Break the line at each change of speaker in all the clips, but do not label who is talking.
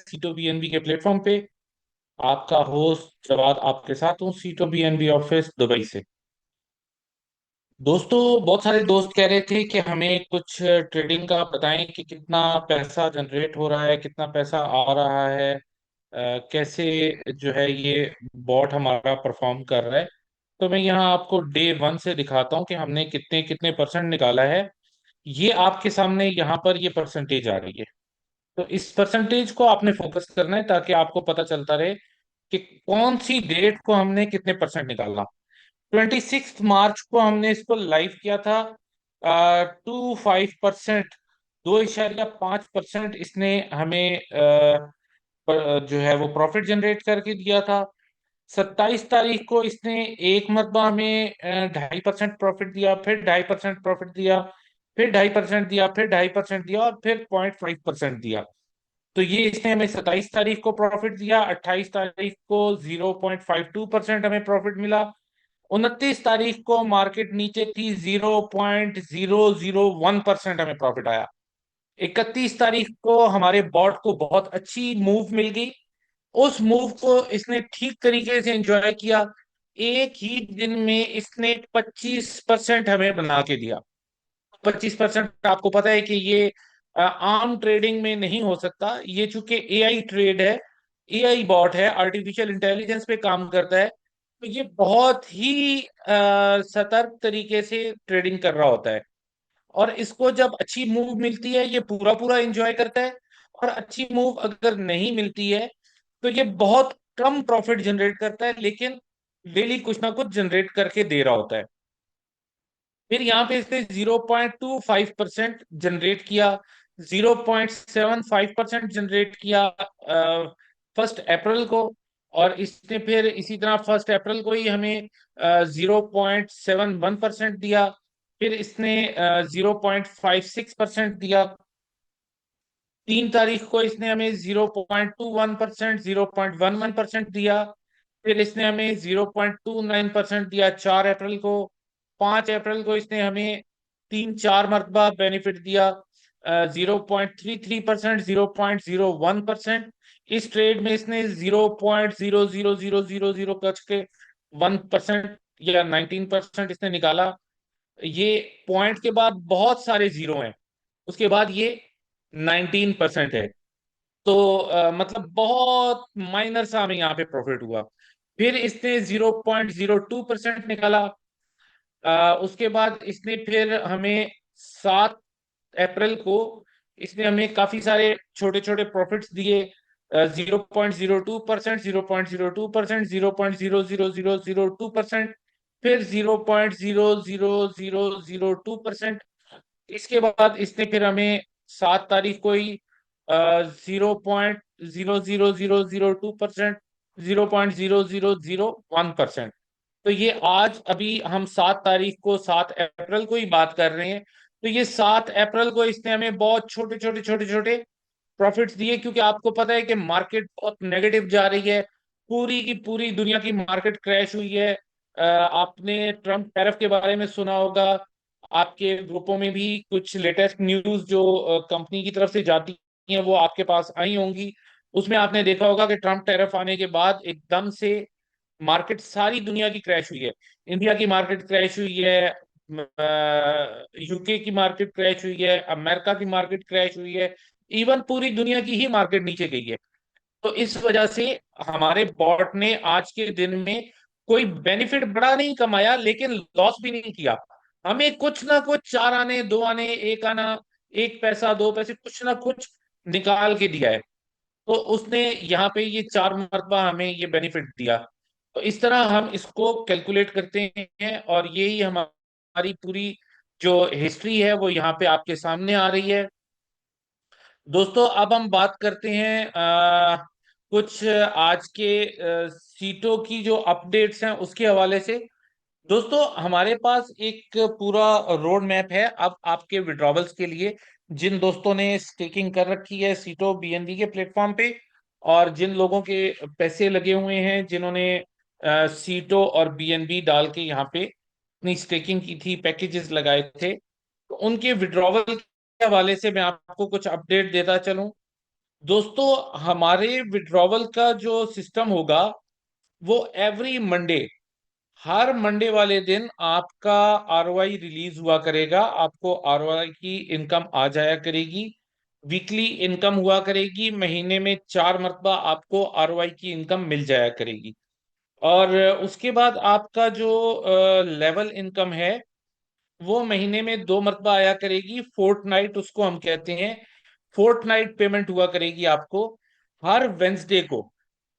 सीटो बीएनबी के प्लेटफॉर्म पे। आपका होस्ट जवाद आपके साथ हूँ, सीटो बीएनबी ऑफिस दुबई से। दोस्तों, बहुत सारे दोस्त कह रहे थे कि हमें कुछ ट्रेडिंग का बताएं कि कितना पैसा जनरेट हो रहा है, कितना पैसा आ रहा है, कैसे जो है ये बॉट हमारा परफॉर्म कर रहा है। तो मैं यहाँ आपको डे वन से दिखाता हूँ कि हमने कितने कितने परसेंट निकाला है। ये आपके सामने यहाँ पर ये परसेंटेज आ रही है। तो इस परसेंटेज को आपने फोकस करना है ताकि आपको पता चलता रहे कि कौन सी डेट को हमने कितने परसेंट निकालना। 26 मार्च को हमने इसको लाइव किया था। 2.5%, 2.5% इसने हमें जो है वो प्रॉफिट जनरेट करके दिया था। 27 तारीख को इसने एक मरतबा हमें 2.5% प्रॉफिट दिया, फिर 2.5% प्रॉफिट दिया, फिर 2.5% दिया, फिर 2.5% दिया और फिर 0.5% दिया। तो ये इसने हमें 27 तारीख को प्रॉफिट दिया। 28 तारीख को 0.52% हमें प्रॉफिट मिला। 29 तारीख को मार्केट नीचे थी, 0.001% हमें प्रॉफिट आया। 31 तारीख को हमारे बॉट को बहुत अच्छी मूव मिल गई। उस मूव को इसने ठीक तरीके से एंजॉय किया। एक ही दिन में इसने 25% हमें बना के दिया। 25% आपको पता है कि ये आम ट्रेडिंग में नहीं हो सकता। ये चूंकि एआई ट्रेड है, एआई बॉट है, आर्टिफिशियल इंटेलिजेंस पे काम करता है, तो ये बहुत ही सतर्क तरीके से ट्रेडिंग कर रहा होता है। और इसको जब अच्छी मूव मिलती है ये पूरा पूरा एंजॉय करता है, और अच्छी मूव अगर नहीं मिलती है तो ये बहुत कम प्रॉफिट जनरेट करता है, लेकिन डेली कुछ ना कुछ जनरेट करके दे रहा होता है। फिर यहाँ पे इसने 0.25% जनरेट किया, 0.75% जनरेट किया 1 अप्रैल को। और इसने फिर इसी तरह 1 अप्रैल को ही हमें 0.71% दिया। फिर इसने 0.56% दिया। 3 तारीख को इसने हमें 0.21%, 0.11% दिया। फिर इसने हमें 0.29% दिया 4 अप्रैल को। 5 अप्रैल को इसने हमें तीन चार मरतबा बेनिफिट दिया, 0.33%, 0.01%। इस ट्रेड में इसने 0.00000 कच के 1% या 19% इसने निकाला। ये पॉइंट के बाद बहुत सारे जीरो हैं, उसके बाद ये 19% है। तो मतलब बहुत माइनर सा हमें यहाँ पे प्रॉफिट हुआ। फिर इसने 0.02% निकाला। उसके बाद इसने फिर हमें 7 अप्रैल को इसने हमें काफी सारे छोटे छोटे प्रॉफिट्स दिए, 0.02%, 0.02%, 0.00002%, फिर 0.00002%। इसके बाद इसने फिर हमें 7 तारीख को ही 0.00002%, 0.0001%। तो ये आज अभी हम 7 तारीख को, 7 अप्रैल को ही बात कर रहे हैं। तो ये 7 अप्रैल को इसने हमें बहुत छोटे छोटे छोटे छोटे प्रॉफिट्स दिए, क्योंकि आपको पता है कि मार्केट बहुत नेगेटिव जा रही है। पूरी की पूरी दुनिया की मार्केट क्रैश हुई है। आपने ट्रम्प टैरिफ के बारे में सुना होगा। आपके ग्रुपों में भी कुछ लेटेस्ट न्यूज जो कंपनी की तरफ से जाती हैं वो आपके पास आई होंगी। उसमें आपने देखा होगा कि ट्रम्प टैरिफ आने के बाद एकदम से मार्केट सारी दुनिया की क्रैश हुई है। इंडिया की मार्केट क्रैश हुई है, यूके की मार्केट क्रैश हुई है, अमेरिका की मार्केट क्रैश हुई है, इवन पूरी दुनिया की ही मार्केट नीचे गई है। तो इस वजह से हमारे बॉट ने आज के दिन में कोई बेनिफिट बड़ा नहीं कमाया, लेकिन लॉस भी नहीं किया। हमें कुछ ना कुछ, 4 आने, 2 आने, 1 आना, 1 पैसा, 2 पैसे, कुछ ना कुछ निकाल के दिया है। तो उसने यहाँ पे ये 4 मरतबा हमें ये बेनिफिट दिया। तो इस तरह हम इसको कैलकुलेट करते हैं, और यही हमारी पूरी जो हिस्ट्री है वो यहाँ पे आपके सामने आ रही है। दोस्तों, अब हम बात करते हैं कुछ आज के सीटों की जो अपडेट्स हैं उसके हवाले से। दोस्तों, हमारे पास एक पूरा रोड मैप है अब आपके विड्रॉवल्स के लिए। जिन दोस्तों ने स्टेकिंग कर रखी है सीटो बीएनबी के प्लेटफॉर्म पे, और जिन लोगों के पैसे लगे हुए हैं, जिन्होंने सीटो और बीएनबी डाल के यहाँ पे अपनी स्टेकिंग की थी, पैकेजेस लगाए थे, तो उनके विड्रॉवल के हवाले से मैं आपको कुछ अपडेट देता चलूं। दोस्तों, हमारे विड्रॉवल का जो सिस्टम होगा वो एवरी मंडे, हर मंडे वाले दिन आपका आरओआई रिलीज हुआ करेगा। आपको आरओआई की इनकम आ जाया करेगी, वीकली इनकम हुआ करेगी, महीने में 4 मरतबा आपको आरओआई की इनकम मिल जाया करेगी। और उसके बाद आपका जो लेवल इनकम है वो महीने में 2 मरतबा आया करेगी। फोर्टनाइट उसको हम कहते हैं, फोर्टनाइट पेमेंट हुआ करेगी आपको हर वेंसडे को।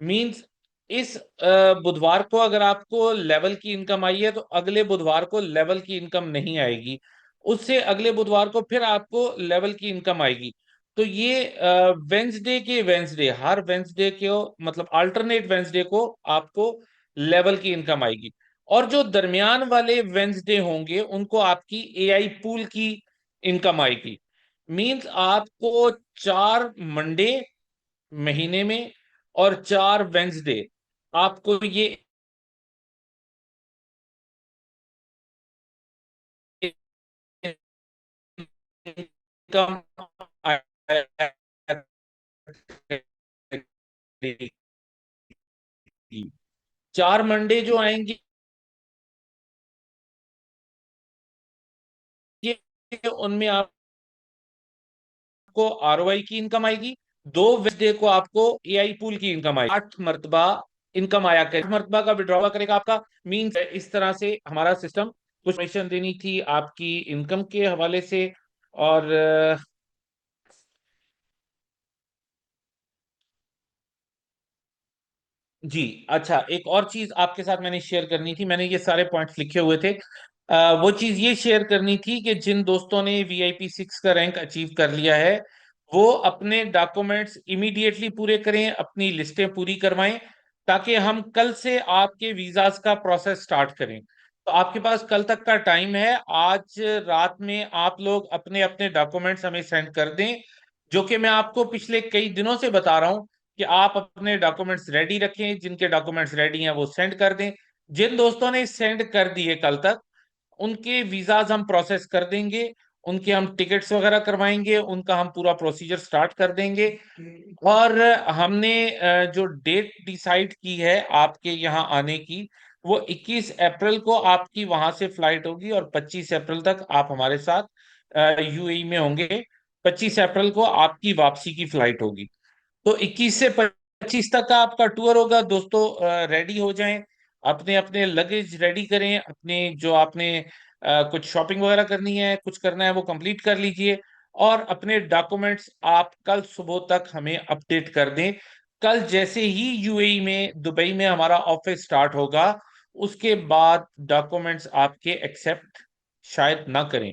मींस इस बुधवार को अगर आपको लेवल की इनकम आई है तो अगले बुधवार को लेवल की इनकम नहीं आएगी, उससे अगले बुधवार को फिर आपको लेवल की इनकम आएगी। तो ये वेंसडे के वेंसडे, हर वेंसडे को मतलब अल्टरनेट वेंसडे को आपको लेवल की इनकम आएगी। और जो दरमियान वाले वेंसडे होंगे उनको आपकी एआई पूल की इनकम आएगी। मींस आपको 4 मंडे महीने में और 4 वेंसडे आपको ये इनकम आएगी। 4 मंडे जो आएंगे उनमें आपको आरओआई की इनकम आएगी। 2 वेंसडे को आपको एआई पूल की इनकम आएगी। 8 मरतबा इनकम आया करेगा, 8 मरतबा का विड्रॉल करेगा आपका। मीन्स इस तरह से हमारा सिस्टम, कुछ इन्फॉर्मेशन देनी थी आपकी इनकम के हवाले से। और जी, अच्छा, एक और चीज आपके साथ मैंने शेयर करनी थी। मैंने ये सारे पॉइंट्स लिखे हुए थे। वो चीज ये शेयर करनी थी कि जिन दोस्तों ने VIP 6 का रैंक अचीव कर लिया है वो अपने डॉक्यूमेंट्स इमीडिएटली पूरे करें, अपनी लिस्टें पूरी करवाएं, ताकि हम कल से आपके वीजास का प्रोसेस स्टार्ट करें। तो आपके पास कल तक का टाइम है। आज रात में आप लोग अपने अपने डॉक्यूमेंट्स हमें सेंड कर दें, जो कि मैं आपको पिछले कई दिनों से बता रहा हूं कि आप अपने डॉक्यूमेंट्स रेडी रखें। जिनके डॉक्यूमेंट्स रेडी हैं वो सेंड कर दें। जिन दोस्तों ने सेंड कर दिए कल तक, उनके वीजाज हम प्रोसेस कर देंगे, उनके हम टिकट्स वगैरह करवाएंगे, उनका हम पूरा प्रोसीजर स्टार्ट कर देंगे। और हमने जो डेट डिसाइड की है आपके यहाँ आने की, वो 21 अप्रैल को आपकी वहां से फ्लाइट होगी और 25 अप्रैल तक आप हमारे साथ यूएई में होंगे। 25 अप्रैल को आपकी वापसी की फ्लाइट होगी। तो 21 से 25 तक का आपका टूर होगा दोस्तों। रेडी हो जाएं, अपने अपने लगेज रेडी करें, अपने जो आपने कुछ शॉपिंग वगैरह करनी है, कुछ करना है, वो कंप्लीट कर लीजिए। और अपने डॉक्यूमेंट्स आप कल सुबह तक हमें अपडेट कर दें। कल जैसे ही यूएई में, दुबई में हमारा ऑफिस स्टार्ट होगा, उसके बाद डॉक्यूमेंट्स आपके एक्सेप्ट शायद ना करें।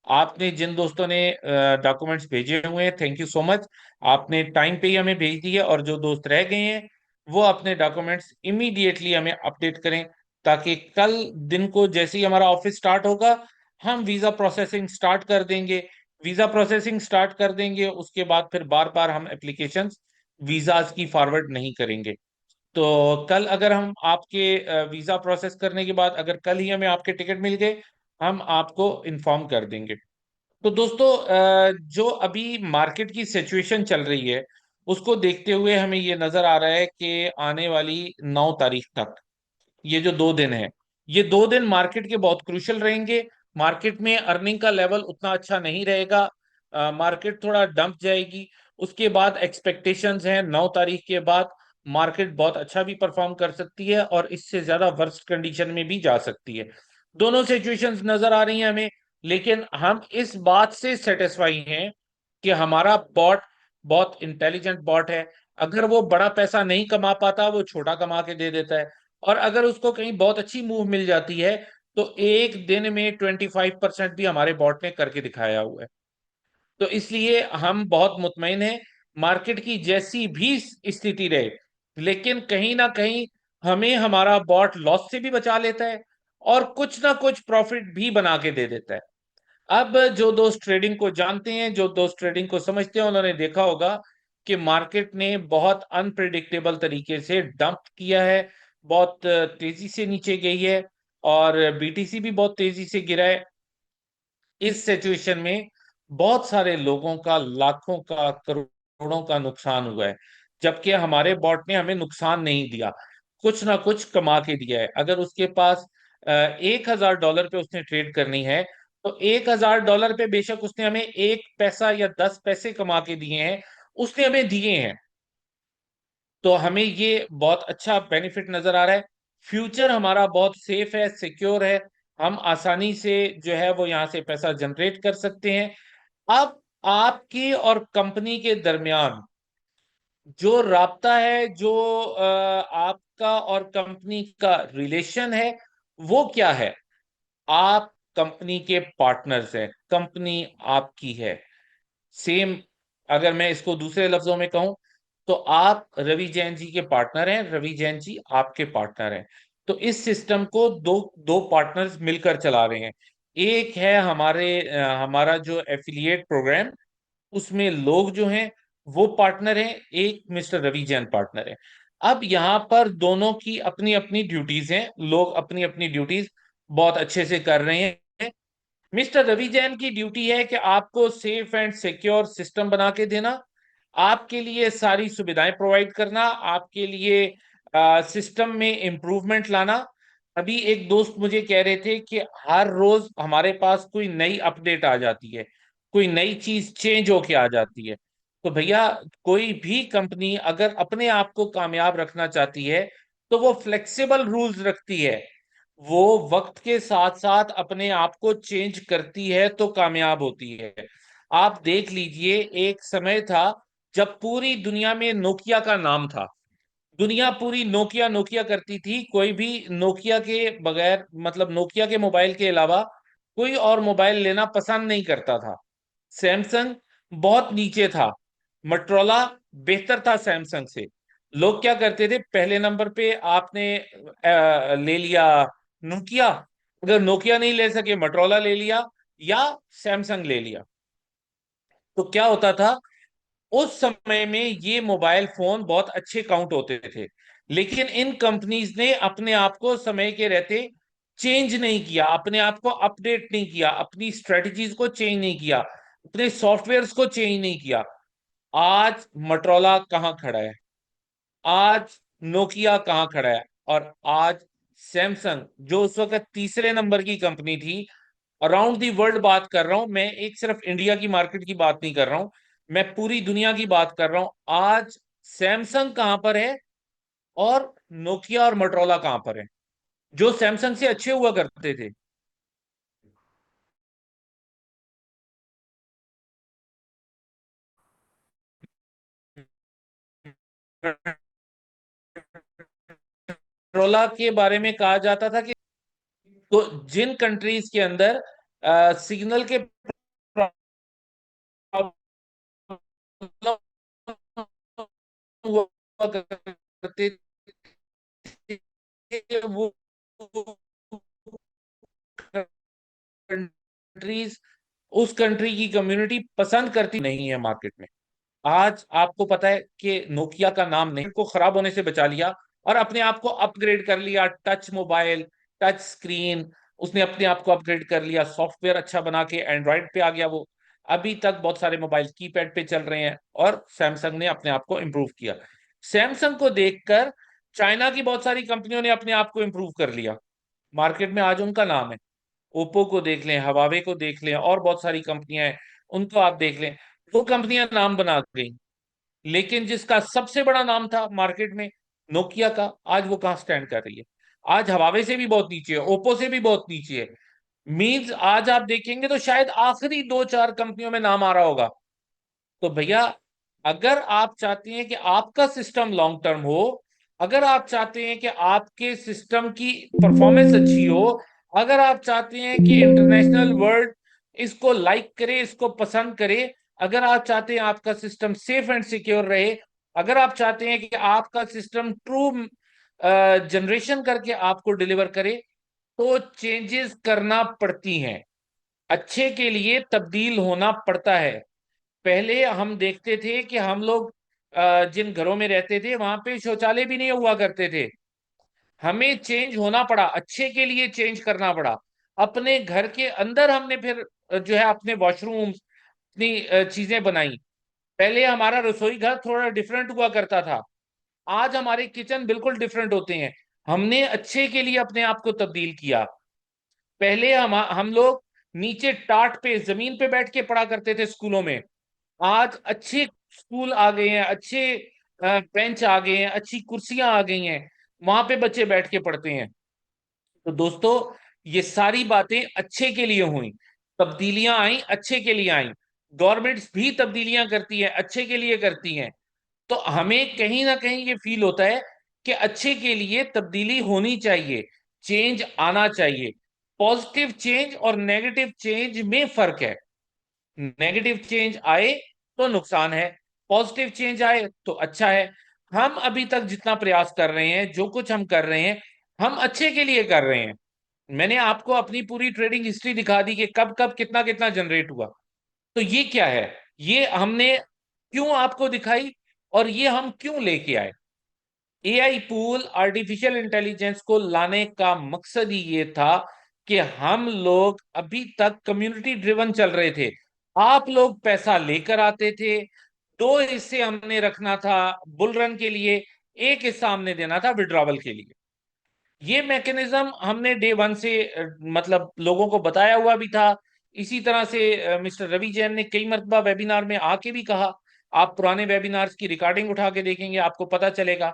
आपने जिन दोस्तों ने डॉक्यूमेंट्स भेजे हुए हैं, थैंक यू सो मच। आपने टाइम पे ही हमें भेज दिए। और जो दोस्त रह गए हैं वो अपने डॉक्यूमेंट्स इमीडिएटली हमें अपडेट करें, ताकि कल दिन को जैसे ही हमारा ऑफिस स्टार्ट होगा हम वीजा प्रोसेसिंग स्टार्ट कर देंगे। वीजा प्रोसेसिंग स्टार्ट कर देंगे, उसके बाद फिर बार बार हम एप्लीकेशंस वीजाज की फॉरवर्ड नहीं करेंगे। तो कल अगर हम आपके वीजा प्रोसेस करने के बाद अगर कल ही हमें आपके टिकट मिल गए, हम आपको इन्फॉर्म कर देंगे। तो दोस्तों, जो अभी मार्केट की सिचुएशन चल रही है उसको देखते हुए हमें ये नजर आ रहा है कि आने वाली 9 तारीख तक, ये जो 2 दिन है, ये 2 दिन मार्केट के बहुत क्रूशियल रहेंगे। मार्केट में अर्निंग का लेवल उतना अच्छा नहीं रहेगा। मार्केट थोड़ा डंप जाएगी। उसके बाद एक्सपेक्टेशंस हैं 9 तारीख के बाद मार्केट बहुत अच्छा भी परफॉर्म कर सकती है और इससे ज्यादा वर्स्ट कंडीशन में भी जा सकती है। दोनों सिचुएशंस नजर आ रही हैं हमें। लेकिन हम इस बात से सेटिस्फाई हैं कि हमारा बॉट बहुत इंटेलिजेंट बॉट है। अगर वो बड़ा पैसा नहीं कमा पाता, वो छोटा कमा के दे देता है। और अगर उसको कहीं बहुत अच्छी मूव मिल जाती है तो एक दिन में 25% भी हमारे बॉट ने करके दिखाया हुआ है। तो इसलिए हम बहुत मुतमईन हैं। मार्केट की जैसी भी स्थिति रहे, लेकिन कहीं ना कहीं हमें हमारा बॉट लॉस से भी बचा लेता है और कुछ ना कुछ प्रॉफिट भी बना के दे देता है। अब जो दोस्त ट्रेडिंग को जानते हैं, जो दोस्त ट्रेडिंग को समझते हैं, उन्होंने देखा होगा कि मार्केट ने बहुत अनप्रिडिक्टेबल तरीके से डंप किया है, बहुत तेजी से नीचे गई है। और बीटीसी भी बहुत तेजी से गिरा है। इस सिचुएशन में बहुत सारे लोगों का, लाखों का, करोड़ों करोड़ों का नुकसान हुआ है, जबकि हमारे बॉट ने हमें नुकसान नहीं दिया, कुछ ना कुछ कमा के दिया है। अगर उसके पास $1,000 पे उसने ट्रेड करनी है, तो $1,000 पे बेशक उसने हमें 1 पैसा या 10 पैसे कमा के दिए हैं, उसने हमें दिए हैं। तो हमें ये बहुत अच्छा बेनिफिट नजर आ रहा है। फ्यूचर हमारा बहुत सेफ है, सिक्योर है। हम आसानी से जो है वो यहाँ से पैसा जनरेट कर सकते हैं। अब आपकी और कंपनी के दरमियान जो राब्ता है, जो आपका और कंपनी का रिलेशन है, वो क्या है? आप कंपनी के पार्टनर्स हैं, कंपनी आपकी है। सेम, अगर मैं इसको दूसरे लफ्जों में कहूं, तो आप रवि जैन जी के पार्टनर हैं, रवि जैन जी आपके पार्टनर हैं। तो इस सिस्टम को दो दो पार्टनर्स मिलकर चला रहे हैं। एक है हमारा जो एफिलिएट प्रोग्राम, उसमें लोग जो हैं वो पार्टनर हैं, एक मिस्टर रवि जैन पार्टनर है। अब यहाँ पर दोनों की अपनी अपनी ड्यूटीज हैं, लोग अपनी अपनी ड्यूटीज बहुत अच्छे से कर रहे हैं। मिस्टर रवि जैन की ड्यूटी है कि आपको सेफ एंड सिक्योर सिस्टम बना के देना, आपके लिए सारी सुविधाएं प्रोवाइड करना, आपके लिए सिस्टम में इम्प्रूवमेंट लाना। अभी एक दोस्त मुझे कह रहे थे कि हर रोज हमारे पास कोई नई अपडेट आ जाती है, कोई नई चीज चेंज होके आ जाती है। तो भैया, कोई भी कंपनी अगर अपने आप को कामयाब रखना चाहती है, तो वो फ्लेक्सिबल रूल्स रखती है, वो वक्त के साथ साथ अपने आप को चेंज करती है तो कामयाब होती है। आप देख लीजिए, एक समय था जब पूरी दुनिया में नोकिया का नाम था, दुनिया पूरी नोकिया नोकिया करती थी, कोई भी नोकिया के बगैर, मतलब नोकिया के मोबाइल के अलावा कोई और मोबाइल लेना पसंद नहीं करता था। सैमसंग बहुत नीचे था, मटरोला बेहतर था सैमसंग से। लोग क्या करते थे, पहले नंबर पे आपने ले लिया नोकिया, अगर नोकिया नहीं ले सके मटरोला ले लिया, या सैमसंग ले लिया। तो क्या होता था, उस समय में ये मोबाइल फोन बहुत अच्छे काउंट होते थे। लेकिन इन कंपनीज ने अपने आप को समय के रहते चेंज नहीं किया, अपने आप को अपडेट नहीं किया, अपनी स्ट्रेटजीज को चेंज नहीं किया, अपने सॉफ्टवेयर्स को चेंज नहीं किया। आज मटरोला कहाँ खड़ा है, आज नोकिया कहाँ खड़ा है, और आज सैमसंग, जो उस वक्त तीसरे नंबर की कंपनी थी, अराउंड दी वर्ल्ड बात कर रहा हूं मैं, एक सिर्फ इंडिया की मार्केट की बात नहीं कर रहा हूं, मैं पूरी दुनिया की बात कर रहा हूं। आज सैमसंग कहां पर है और नोकिया और मोटरोला कहां पर है, जो सैमसंग से अच्छे हुआ करते थे। मोटरोला के बारे में कहा जाता था कि, तो जिन कंट्रीज के अंदर सिग्नल के प्रॉब्लम हुआ करते थे, वो कंट्रीज, उस कंट्री की कम्युनिटी पसंद करती नहीं है मार्केट में। आज आपको पता है कि नोकिया का नाम नहीं को खराब होने से बचा लिया, और अपने आप को अपग्रेड कर लिया, टच मोबाइल, टच स्क्रीन, उसने अपने आप को अपग्रेड कर लिया, सॉफ्टवेयर अच्छा बना के एंड्रॉइड पे आ गया वो। अभी तक बहुत सारे मोबाइल कीपैड पे चल रहे हैं, और सैमसंग ने अपने आप को इम्प्रूव किया। सैमसंग को देखकर चाइना की बहुत सारी कंपनियों ने अपने आप को इम्प्रूव कर लिया, मार्केट में आज उनका नाम है। ओप्पो को देख लें, हवावे को देख लें, और बहुत सारी कंपनियां हैं, उनको आप देख लें, वो कंपनियां नाम बना गई। लेकिन जिसका सबसे बड़ा नाम था मार्केट में, नोकिया का, आज वो कहाँ स्टैंड कर रही है? आज हवावे से भी बहुत नीचे है, ओप्पो से भी बहुत नीचे है। मीन्स आज आप देखेंगे तो शायद आखिरी दो चार कंपनियों में नाम आ रहा होगा। तो भैया, अगर आप चाहते हैं कि आपका सिस्टम लॉन्ग टर्म हो, अगर आप चाहते हैं कि आपके सिस्टम की परफॉर्मेंस अच्छी हो, अगर आप चाहते हैं कि इंटरनेशनल वर्ल्ड इसको लाइक करे, इसको पसंद करे, अगर आप चाहते हैं आपका सिस्टम सेफ एंड सिक्योर रहे, अगर आप चाहते हैं कि आपका सिस्टम ट्रू जनरेशन करके आपको डिलीवर करे, तो चेंजेस करना पड़ती हैं। अच्छे के लिए तब्दील होना पड़ता है। पहले हम देखते थे कि हम लोग जिन घरों में रहते थे वहां पे शौचालय भी नहीं हुआ करते थे, हमें चेंज होना पड़ा, अच्छे के लिए चेंज करना पड़ा। अपने घर के अंदर हमने फिर जो है अपने वॉशरूम, अपनी चीजें बनाई। पहले हमारा रसोई घर थोड़ा डिफरेंट हुआ करता था, आज हमारे किचन बिल्कुल डिफरेंट होते हैं। हमने अच्छे के लिए अपने आप को तब्दील किया। पहले हम लोग नीचे टाट पे जमीन पे बैठ के पढ़ा करते थे स्कूलों में, आज अच्छे स्कूल आ गए हैं, अच्छे बेंच आ गए हैं, अच्छी कुर्सियां आ गई हैं, वहां पे बच्चे बैठ के पढ़ते हैं। तो दोस्तों, ये सारी बातें अच्छे के लिए हुई, तब्दीलियां आई अच्छे के लिए आई। गवर्नमेंट्स भी तब्दीलियां करती है अच्छे के लिए करती हैं। तो हमें कहीं ना कहीं ये फील होता है कि अच्छे के लिए तब्दीली होनी चाहिए, चेंज आना चाहिए। पॉजिटिव चेंज और नेगेटिव चेंज में फर्क है। नेगेटिव चेंज आए तो नुकसान है, पॉजिटिव चेंज आए तो अच्छा है। हम अभी तक जितना प्रयास कर रहे हैं, जो कुछ हम कर रहे हैं, हम अच्छे के लिए कर रहे हैं। मैंने आपको अपनी पूरी ट्रेडिंग हिस्ट्री दिखा दी कि कब कब कितना कितना जनरेट हुआ। तो ये क्या है, ये हमने क्यों आपको दिखाई, और ये हम क्यों लेके आए। एआई पूल, आर्टिफिशियल इंटेलिजेंस को लाने का मकसद ही ये था कि हम लोग अभी तक कम्युनिटी ड्रिवन चल रहे थे। आप लोग पैसा लेकर आते थे, दो हिस्से हमने रखना था बुल रन के लिए, एक हिस्सा हमने देना था विड्रॉवल के लिए। ये मैकेनिज्म हमने डे वन से मतलब लोगों को बताया हुआ भी था। इसी तरह से मिस्टर रवि जैन ने कई मरतबा वेबिनार में आके भी कहा। आप पुराने वेबिनार्स की रिकॉर्डिंग उठा के देखेंगे, आपको पता चलेगा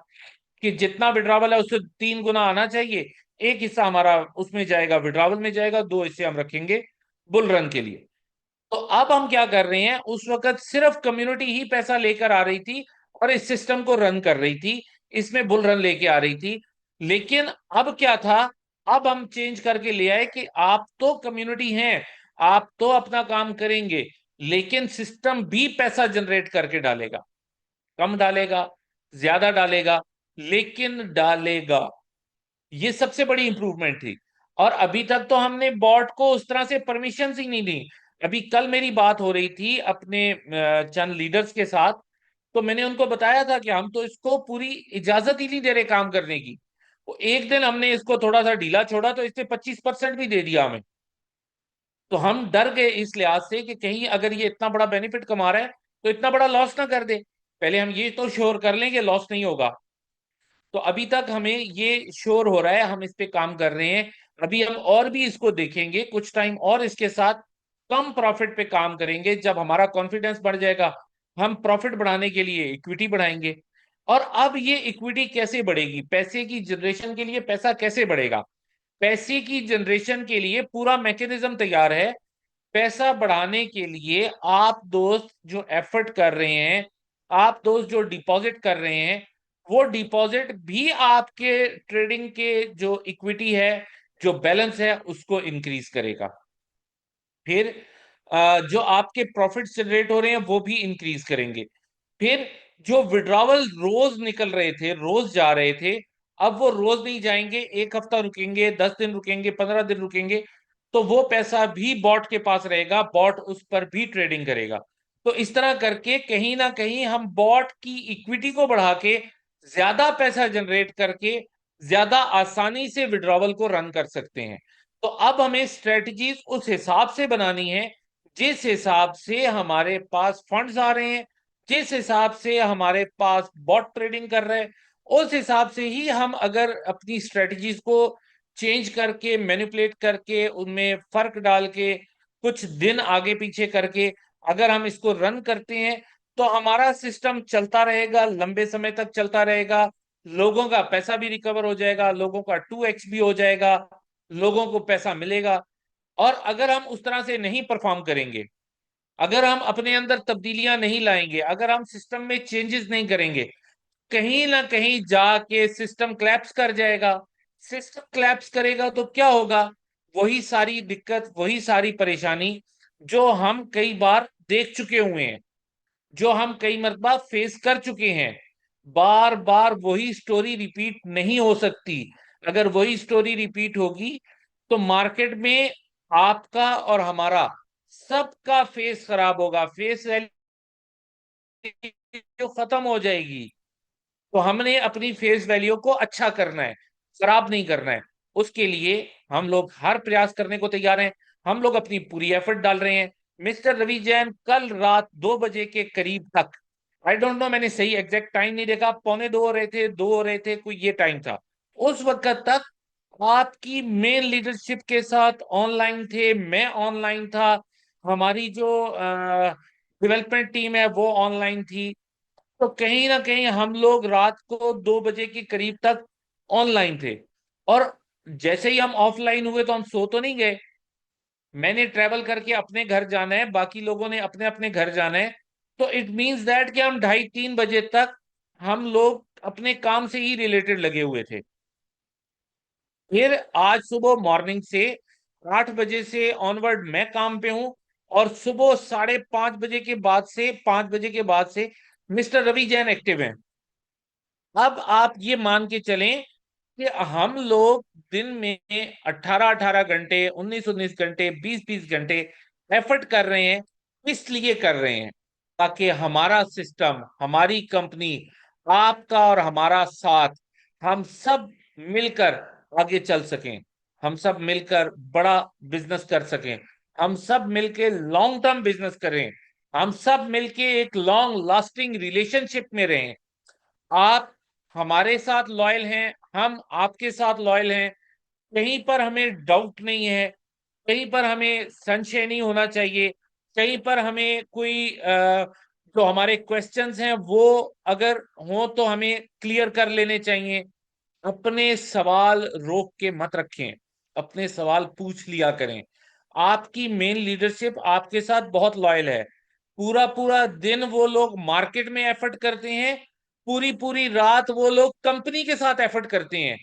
कि जितना विड्रावल है उससे 3 गुना आना चाहिए। एक हिस्सा हमारा उसमें जाएगा, विड्रावल में जाएगा, दो हिस्से हम रखेंगे बुल रन के लिए। तो अब हम क्या कर रहे हैं, उस वक्त सिर्फ कम्युनिटी ही पैसा लेकर आ रही थी और इस सिस्टम को रन कर रही थी, इसमें बुल रन लेके आ रही थी। लेकिन अब क्या था, अब हम चेंज करके ले आए कि आप तो कम्युनिटी हैं, आप तो अपना काम करेंगे, लेकिन सिस्टम भी पैसा जनरेट करके डालेगा। कम डालेगा, ज्यादा डालेगा, लेकिन डालेगा। ये सबसे बड़ी इंप्रूवमेंट थी। और अभी तक तो हमने बॉट को उस तरह से परमिशन ही नहीं दी। अभी कल मेरी बात हो रही थी अपने चंद लीडर्स के साथ, तो मैंने उनको बताया था कि हम तो इसको पूरी इजाजत ही नहीं दे रहे काम करने की। वो एक दिन हमने इसको थोड़ा सा ढीला छोड़ा तो इसने 25% भी दे दिया हमें। तो हम डर गए इस लिहाज से कि कहीं अगर ये इतना बड़ा बेनिफिट कमा रहा है तो इतना बड़ा लॉस ना कर दे। पहले हम ये तो श्योर कर लें कि लॉस नहीं होगा। तो अभी तक हमें ये श्योर हो रहा है, हम इस पे काम कर रहे हैं। अभी हम और भी इसको देखेंगे कुछ टाइम और, इसके साथ कम प्रॉफिट पे काम करेंगे। जब हमारा कॉन्फिडेंस बढ़ जाएगा, हम प्रॉफिट बढ़ाने के लिए इक्विटी बढ़ाएंगे। और अब ये इक्विटी कैसे बढ़ेगी, पैसे की जनरेशन के लिए पैसा कैसे बढ़ेगा। पैसे की जनरेशन के लिए पूरा मैकेनिज्म तैयार है। पैसा बढ़ाने के लिए आप दोस्त जो एफर्ट कर रहे हैं, आप दोस्त जो डिपॉजिट कर रहे हैं, वो डिपॉजिट भी आपके ट्रेडिंग के जो इक्विटी है, जो बैलेंस है, उसको इंक्रीज करेगा। फिर जो आपके प्रॉफिट जनरेट हो रहे हैं वो भी इंक्रीज करेंगे। फिर जो विड्रॉवल रोज निकल रहे थे, रोज जा रहे थे, अब वो रोज नहीं जाएंगे, एक हफ्ता रुकेंगे, 10 दिन रुकेंगे, 15 दिन रुकेंगे। तो वो पैसा भी बॉट के पास रहेगा, बॉट उस पर भी ट्रेडिंग करेगा। तो इस तरह करके कहीं ना कहीं हम बॉट की इक्विटी को बढ़ा के ज्यादा पैसा जनरेट करके ज्यादा आसानी से विड्रॉवल को रन कर सकते हैं। तो अब हमें स्ट्रेटजीज उस हिसाब से बनानी है जिस हिसाब से हमारे पास फंड्स आ रहे हैं, जिस हिसाब से हमारे पास बॉट ट्रेडिंग कर रहे हैं। उस हिसाब से ही हम अगर अपनी स्ट्रेटजीज को चेंज करके, मैनिपुलेट करके, उनमें फर्क डाल के, कुछ दिन आगे पीछे करके अगर हम इसको रन करते हैं, तो हमारा सिस्टम चलता रहेगा, लंबे समय तक चलता रहेगा। लोगों का पैसा भी रिकवर हो जाएगा, लोगों का 2x भी हो जाएगा, लोगों को पैसा मिलेगा। और अगर हम उस तरह से नहीं परफॉर्म करेंगे, अगर हम अपने अंदर तब्दीलियां नहीं लाएंगे, अगर हम सिस्टम में चेंजेस नहीं करेंगे, कहीं ना कहीं जाके सिस्टम क्लैप्स कर जाएगा। सिस्टम क्लैप्स करेगा तो क्या होगा, वही सारी दिक्कत, वही सारी परेशानी जो हम कई बार देख चुके हुए हैं, जो हम कई मरतबा फेस कर चुके हैं। बार बार वही स्टोरी रिपीट नहीं हो सकती। अगर वही स्टोरी रिपीट होगी तो मार्केट में आपका और हमारा सबका फेस खराब होगा, फेस वैल्यू खत्म हो जाएगी। तो हमने अपनी फेस वैल्यू को अच्छा करना है, खराब नहीं करना है। उसके लिए हम लोग हर प्रयास करने को तैयार हैं, हम लोग अपनी पूरी एफर्ट डाल रहे हैं। मिस्टर रवि जैन कल रात 2 बजे के करीब तक, आई डोंट नो, मैंने सही एग्जैक्ट टाइम नहीं देखा, पौने 2 हो रहे थे, 2 हो रहे थे, कोई ये टाइम था, उस वक्त तक आपकी मेन लीडरशिप के साथ ऑनलाइन थे, मैं ऑनलाइन था, हमारी जो डेवलपमेंट टीम है वो ऑनलाइन थी। तो कहीं ना कहीं हम लोग रात को 2 बजे के करीब तक ऑनलाइन थे। और जैसे ही हम ऑफलाइन हुए तो हम सो तो नहीं गए, मैंने ट्रेवल करके अपने घर जाना है, बाकी लोगों ने अपने अपने घर जाना है। तो इट मीन्स दैट कि हम 2:30-3 बजे तक हम लोग अपने काम से ही रिलेटेड लगे हुए थे। फिर आज सुबह मॉर्निंग से 8 बजे से ऑनवर्ड मैं काम पे हूं, और सुबह 5:30 बजे के बाद से 5 बजे के बाद से मिस्टर रवि जैन एक्टिव हैं। अब आप ये मान के चलें कि हम लोग दिन में 18-18 घंटे, 19-19 घंटे, 20-20 घंटे एफर्ट कर रहे हैं। इसलिए कर रहे हैं ताकि हमारा सिस्टम, हमारी कंपनी, आपका और हमारा साथ, हम सब मिलकर आगे चल सकें, हम सब मिलकर बड़ा बिजनेस कर सकें, हम सब मिलके लॉन्ग टर्म बिजनेस करें, हम सब मिलके एक लॉन्ग लास्टिंग रिलेशनशिप में रहें। आप हमारे साथ लॉयल हैं, हम आपके साथ लॉयल हैं, कहीं पर हमें डाउट नहीं है, कहीं पर हमें संशय नहीं होना चाहिए, कहीं पर हमें कोई जो हमारे क्वेश्चंस हैं वो अगर हो तो हमें क्लियर कर लेने चाहिए। अपने सवाल रोक के मत रखें, अपने सवाल पूछ लिया करें। आपकी मेन लीडरशिप आपके साथ बहुत लॉयल है। पूरा पूरा दिन वो लोग मार्केट में एफर्ट करते हैं, पूरी पूरी रात वो लोग कंपनी के साथ एफर्ट करते हैं,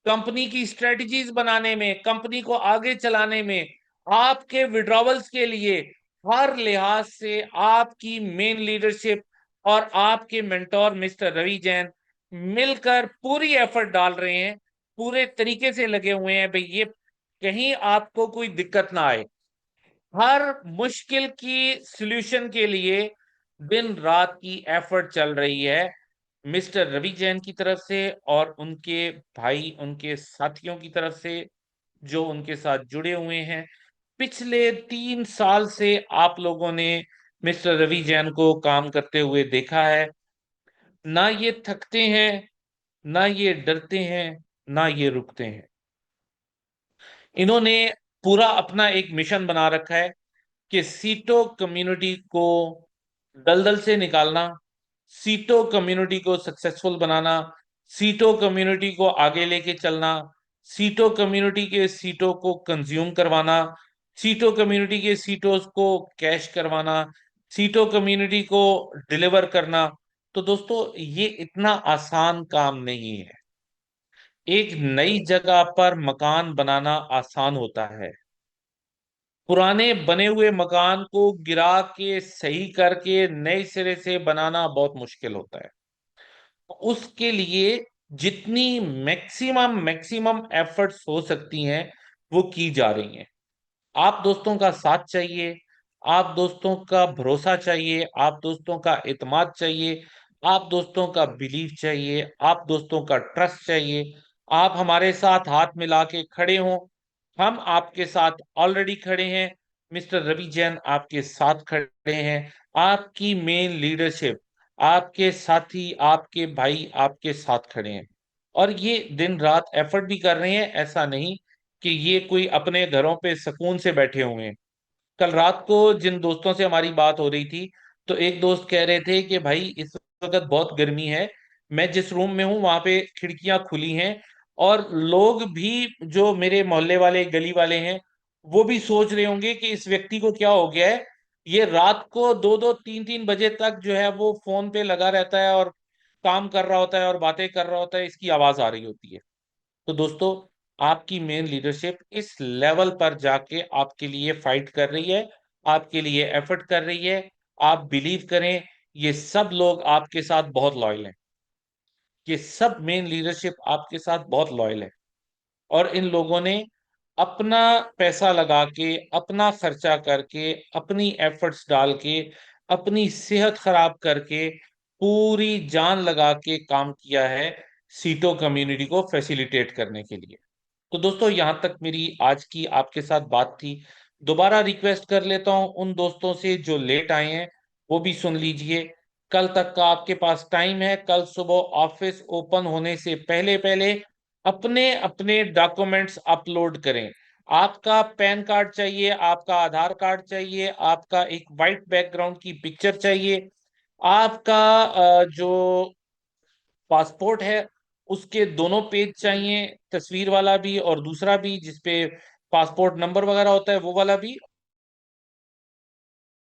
कंपनी की स्ट्रेटजीज बनाने में, कंपनी को आगे चलाने में, आपके विड्रॉवल्स के लिए। हर लिहाज से आपकी मेन लीडरशिप और आपके मेंटोर मिस्टर रवि जैन मिलकर पूरी एफर्ट डाल रहे हैं, पूरे तरीके से लगे हुए हैं भाई ये कहीं आपको कोई दिक्कत ना आए। हर मुश्किल की सॉल्यूशन के लिए दिन रात की एफर्ट चल रही है मिस्टर रवि जैन की तरफ से और उनके भाई, उनके साथियों की तरफ से जो उनके साथ जुड़े हुए हैं। पिछले 3 साल से आप लोगों ने मिस्टर रवि जैन को काम करते हुए देखा है। ना ये थकते हैं, ना ये डरते हैं, ना ये रुकते हैं। इन्होंने पूरा अपना एक मिशन बना रखा है कि सीटो कम्युनिटी को दलदल से निकालना, सीटो कम्युनिटी को सक्सेसफुल बनाना, सीटो कम्युनिटी को आगे लेके चलना, सीटो कम्युनिटी के सीटों को कंज्यूम करवाना, सीटो कम्युनिटी के सीटों को कैश करवाना, सीटो कम्युनिटी को डिलीवर करना। तो दोस्तों ये इतना आसान काम नहीं है। एक नई जगह पर मकान बनाना आसान होता है, पुराने बने हुए मकान को गिरा के सही करके नए सिरे से बनाना बहुत मुश्किल होता है। उसके लिए जितनी मैक्सिमम मैक्सिमम एफर्ट्स हो सकती हैं वो की जा रही हैं। आप दोस्तों का साथ चाहिए, आप दोस्तों का भरोसा चाहिए, आप दोस्तों का इत्मीनान चाहिए, आप दोस्तों का बिलीव चाहिए, आप दोस्तों का ट्रस्ट चाहिए। आप हमारे साथ हाथ मिला के खड़े हों, हम आपके साथ ऑलरेडी खड़े हैं, मिस्टर रवि जैन आपके साथ खड़े हैं। आपकी मेन लीडरशिप, आपके साथी, आपके भाई आपके साथ खड़े हैं, और ये दिन रात एफर्ट भी कर रहे हैं। ऐसा नहीं कि ये कोई अपने घरों पे सुकून से बैठे हुए हैं। कल रात को जिन दोस्तों से हमारी बात हो रही थी, तो एक दोस्त कह रहे थे कि भाई इस वक्त बहुत गर्मी है, मैं जिस रूम में हूं वहां पे खिड़कियां खुली हैं, और लोग भी जो मेरे मोहल्ले वाले, गली वाले हैं, वो भी सोच रहे होंगे कि इस व्यक्ति को क्या हो गया है, ये रात को 2-2 3-3 बजे तक जो है वो फोन पे लगा रहता है और काम कर रहा होता है और बातें कर रहा होता है, इसकी आवाज आ रही होती है। तो दोस्तों आपकी मेन लीडरशिप इस लेवल पर जाके आपके लिए फाइट कर रही है, आपके लिए एफर्ट कर रही है। आप बिलीव करें, ये सब लोग आपके साथ बहुत लॉयल हैं, ये सब मेन लीडरशिप आपके साथ बहुत लॉयल है। और इन लोगों ने अपना पैसा लगा के, अपना खर्चा करके, अपनी एफर्ट्स डाल के, अपनी सेहत खराब करके, पूरी जान लगा के काम किया है सीटों कम्युनिटी को फैसिलिटेट करने के लिए। तो दोस्तों यहां तक मेरी आज की आपके साथ बात थी। दोबारा रिक्वेस्ट कर लेता हूं उन दोस्तों से जो लेट आए हैं, वो भी सुन लीजिए। कल तक का आपके पास टाइम है। कल सुबह ऑफिस ओपन होने से पहले पहले अपने अपने डॉक्यूमेंट्स अपलोड करें। आपका पैन कार्ड चाहिए, आपका आधार कार्ड चाहिए, आपका एक वाइट बैकग्राउंड की पिक्चर चाहिए, आपका जो पासपोर्ट है उसके दोनों पेज चाहिए, तस्वीर वाला भी और दूसरा भी जिसपे पासपोर्ट नंबर वगैरह होता है वो वाला भी,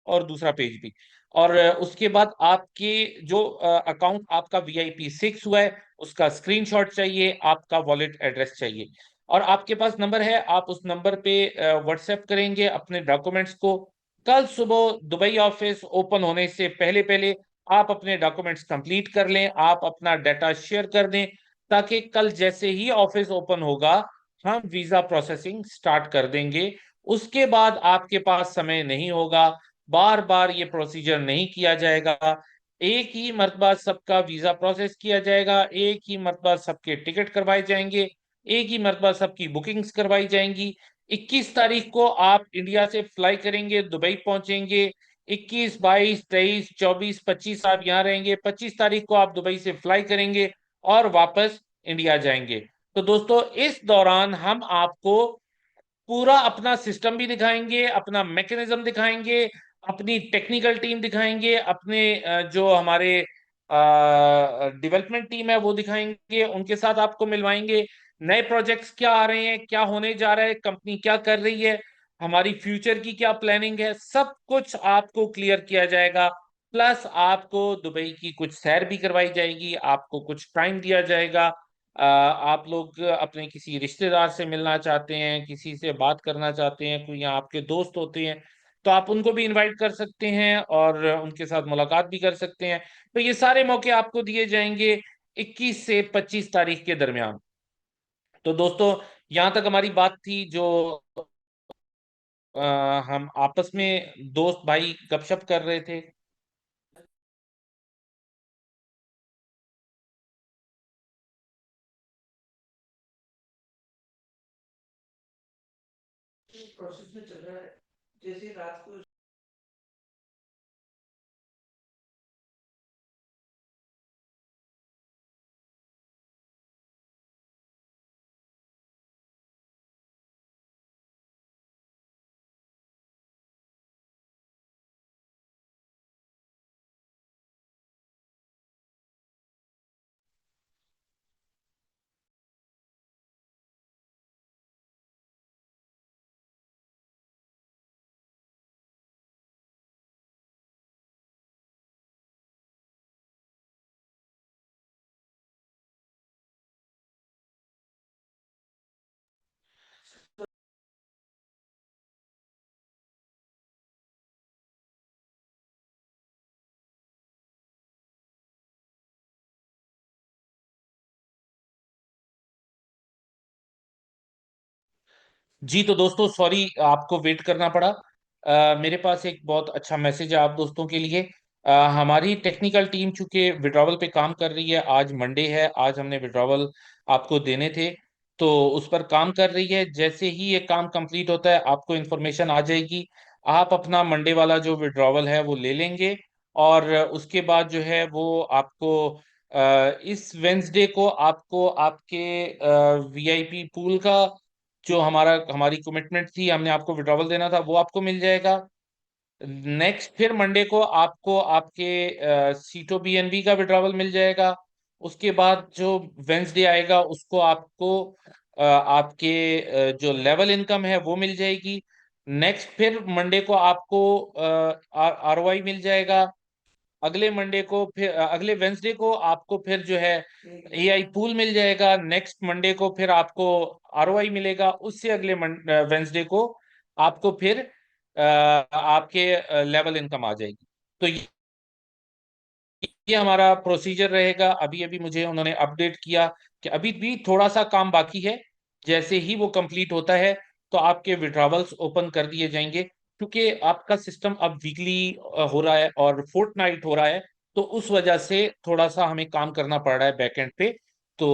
और दूसरा पेज भी। और उसके बाद आपके जो अकाउंट आपका VIP 6 हुआ है उसका स्क्रीनशॉट चाहिए, आपका वॉलेट एड्रेस चाहिए। और आपके पास नंबर है, आप उस नंबर पे व्हाट्सएप करेंगे अपने डॉक्यूमेंट्स को। कल सुबह दुबई ऑफिस ओपन होने से पहले पहले आप अपने डॉक्यूमेंट्स कंप्लीट कर लें, आप अपना डाटा शेयर कर दें, ताकि कल जैसे ही ऑफिस ओपन होगा हम वीजा प्रोसेसिंग स्टार्ट कर देंगे। उसके बाद आपके पास समय नहीं होगा, बार बार ये प्रोसीजर नहीं किया जाएगा। एक ही मर्तबा सबका वीजा प्रोसेस किया जाएगा, एक ही मर्तबा सबके टिकट करवाए जाएंगे, एक ही मर्तबा सबकी बुकिंग्स करवाई जाएंगी। 21 तारीख को आप इंडिया से फ्लाई करेंगे, दुबई पहुंचेंगे। 21, 22, 23, 24, 25 आप यहाँ रहेंगे। 25 तारीख को आप दुबई से फ्लाई करेंगे और वापस इंडिया जाएंगे। तो दोस्तों इस दौरान हम आपको पूरा अपना सिस्टम भी दिखाएंगे, अपना मैकेनिज्म दिखाएंगे, अपनी टेक्निकल टीम दिखाएंगे, अपने जो हमारे डेवलपमेंट टीम है वो दिखाएंगे, उनके साथ आपको मिलवाएंगे। नए प्रोजेक्ट्स क्या आ रहे हैं, क्या होने जा रहा है, कंपनी क्या कर रही है, हमारी फ्यूचर की क्या प्लानिंग है, सब कुछ आपको क्लियर किया जाएगा। प्लस आपको दुबई की कुछ सैर भी करवाई जाएगी, आपको कुछ टाइम दिया जाएगा। आप लोग अपने किसी रिश्तेदार से मिलना चाहते हैं, किसी से बात करना चाहते हैं, कोई यहाँ आपके दोस्त होते हैं, तो आप उनको भी इनवाइट कर सकते हैं और उनके साथ मुलाकात भी कर सकते हैं। तो ये सारे मौके आपको दिए जाएंगे 21 से 25 तारीख के दरमियान। तो दोस्तों यहाँ तक हमारी बात थी, जो अ, हम आपस में दोस्त भाई गपशप कर रहे थे। प्रोसेस में चल रहा है, जैसे रात को जी, तो दोस्तों सॉरी आपको वेट करना पड़ा। मेरे पास एक बहुत अच्छा मैसेज है आप दोस्तों के लिए। हमारी टेक्निकल टीम चूंकि विड्रॉवल पे काम कर रही है, आज मंडे है, आज हमने विड्रॉवल आपको देने थे, तो उस पर काम कर रही है। जैसे ही ये काम कंप्लीट होता है आपको इन्फॉर्मेशन आ जाएगी। आप अपना मंडे वाला जो विड्रॉवल है वो ले लेंगे, और उसके बाद जो है वो आपको इस वेंसडे को आपको आपके VIP पूल का जो हमारी कमिटमेंट थी, हमने आपको विड्रॉवल देना था, वो आपको मिल जाएगा। नेक्स्ट फिर मंडे को आपको आपके सीटो BNB का विड्रॉवल मिल जाएगा। उसके बाद जो वेंसडे आएगा उसको आपको आपके जो लेवल इनकम है वो मिल जाएगी। नेक्स्ट फिर मंडे को आपको ROI मिल जाएगा। अगले मंडे को फिर अगले वेंसडे को आपको फिर जो है AI पूल मिल जाएगा। नेक्स्ट मंडे को फिर आपको ROI मिलेगा। उससे अगले वेंसडे को आपको फिर आपके लेवल इनकम आ जाएगी। तो ये हमारा प्रोसीजर रहेगा। अभी अभी मुझे उन्होंने अपडेट किया कि अभी भी थोड़ा सा काम बाकी है, जैसे ही वो कंप्लीट होता है तो आपके विड्रॉवल्स ओपन कर दिए जाएंगे। क्योंकि आपका सिस्टम अब वीकली हो रहा है और फोर्टनाइट हो रहा है, तो उस वजह से थोड़ा सा हमें काम करना पड़ रहा है बैकएंड पे। तो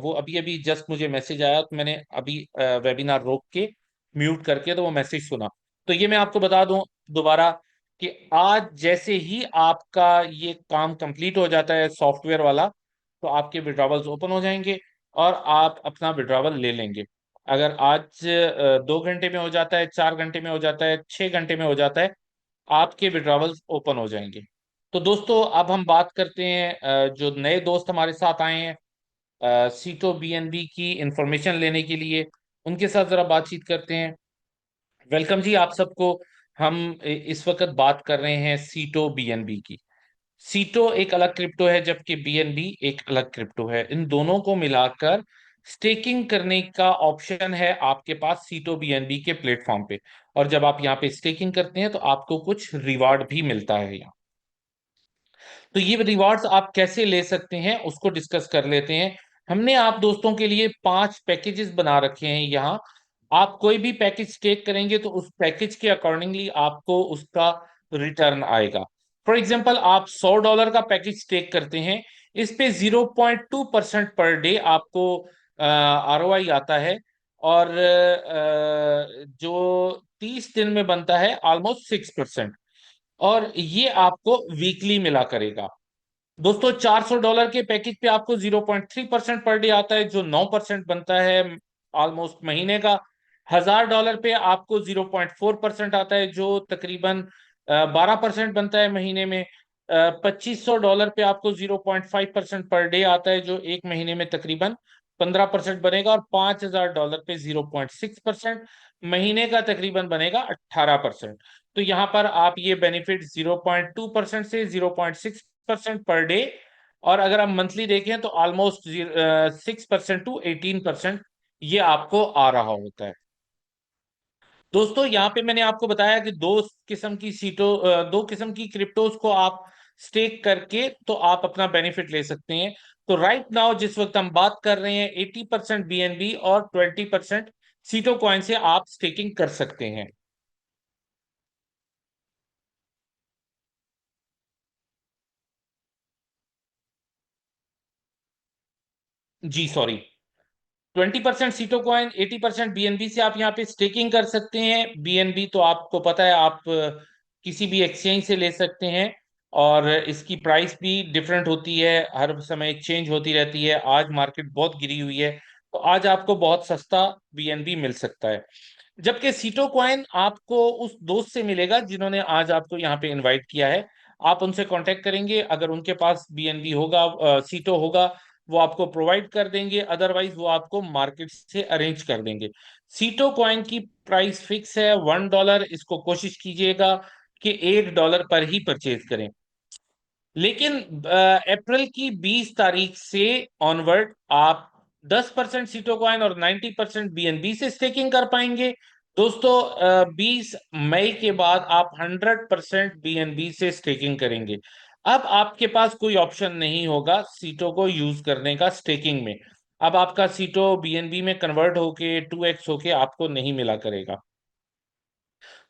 वो अभी अभी जस्ट मुझे मैसेज आया, तो मैंने अभी वेबिनार रोक के म्यूट करके तो वो मैसेज सुना। तो ये मैं आपको बता दूं दोबारा कि आज जैसे ही आपका ये काम कंप्लीट हो जाता है सॉफ्टवेयर वाला, तो आपके विड्रॉवल्स ओपन हो जाएंगे और आप अपना विड्रॉवल ले लेंगे। अगर आज 2 घंटे में हो जाता है, 4 घंटे में हो जाता है, 6 घंटे में हो जाता है, आपके विड्रॉवल्स ओपन हो जाएंगे। तो दोस्तों अब हम बात करते हैं जो नए दोस्त हमारे साथ आए हैं सीटो बीएनबी की इंफॉर्मेशन लेने के लिए, उनके साथ जरा बातचीत करते हैं। वेलकम जी आप सबको। हम इस वक्त बात कर रहे हैं सीटो बीएनबी की। सीटो एक अलग क्रिप्टो है जबकि बीएनबी एक अलग क्रिप्टो है। इन दोनों को मिलाकर स्टेकिंग करने का ऑप्शन है आपके पास सीटो बीएनबी के प्लेटफॉर्म पे। और जब आप यहाँ पे स्टेकिंग करते हैं तो आपको कुछ रिवार्ड भी मिलता है यहाँ। तो ये रिवॉर्ड्स आप कैसे ले सकते हैं उसको डिस्कस कर लेते हैं। हमने आप दोस्तों के लिए 5 पैकेजेस बना रखे हैं यहाँ। आप कोई भी पैकेज टेक करेंगे तो उस पैकेज के अकॉर्डिंगली आपको उसका रिटर्न आएगा। फॉर एग्जाम्पल आप $100 का पैकेज टेक करते हैं, इस पे 0.2% पर डे आपको आरओआई आता है। और जो 30 दिन में बनता है ऑलमोस्ट 6%। और ये आपको वीकली मिला करेगा। दोस्तों $400 के पैकेज पे आपको 0.3% पर डे आता है, जो 9% बनता है ऑलमोस्ट महीने का। $1000 पे आपको 0.4% आता है, जो तकरीबन 12% बनता है महीने में। $2500 पे आपको 0.5% पर डे आता है, जो एक महीने में तकरीबन 15% बनेगा। और $5000 पे 0.6% महीने का तकरीबन बनेगा 18%। तो यहाँ पर आप ये बेनिफिट 0.2% से 0.6% पर डे, और अगर आप मंथली देखें तो ऑलमोस्ट 6% to 18% ये आपको आ रहा होता है। दोस्तों यहाँ पे मैंने आपको बताया कि दो किस्म की क्रिप्टोज को आप स्टेक करके तो आप अपना बेनिफिट ले सकते हैं। तो राइट नाउ जिस वक्त हम बात कर रहे हैं 80% बीएनबी और 20% सीटो कॉइन से आप स्टेकिंग कर सकते हैं। जी सॉरी, 20% सीटो कॉइन, 80% बीएनबी से आप यहाँ पे स्टेकिंग कर सकते हैं। बीएनबी तो आपको पता है आप किसी भी एक्सचेंज से ले सकते हैं, और इसकी प्राइस भी डिफरेंट होती है, हर समय चेंज होती रहती है। आज मार्केट बहुत गिरी हुई है, तो आज आपको बहुत सस्ता बीएनबी मिल सकता है। जबकि सीटो कॉइन आपको उस दोस्त से मिलेगा जिन्होंने आज आपको यहाँ पे इनवाइट किया है। आप उनसे कांटेक्ट करेंगे, अगर उनके पास बीएनबी होगा, सीटो होगा, वो आपको प्रोवाइड कर देंगे, अदरवाइज वो आपको मार्केट से अरेंज कर देंगे। सीटो कॉइन की प्राइस फिक्स है $1। इसको कोशिश कीजिएगा कि $1 पर ही परचेज करें। लेकिन अप्रैल की 20 तारीख से ऑनवर्ड आप 10% सीटो कॉइन और 90% बीएनबी से स्टेकिंग कर पाएंगे। दोस्तों 20 मई के बाद आप 100% बीएनबी से स्टेकिंग करेंगे। अब आपके पास कोई ऑप्शन नहीं होगा सीटो को यूज करने का स्टेकिंग में। अब आपका सीटो बीएनबी में कन्वर्ट होके 2x होके आपको नहीं मिला करेगा।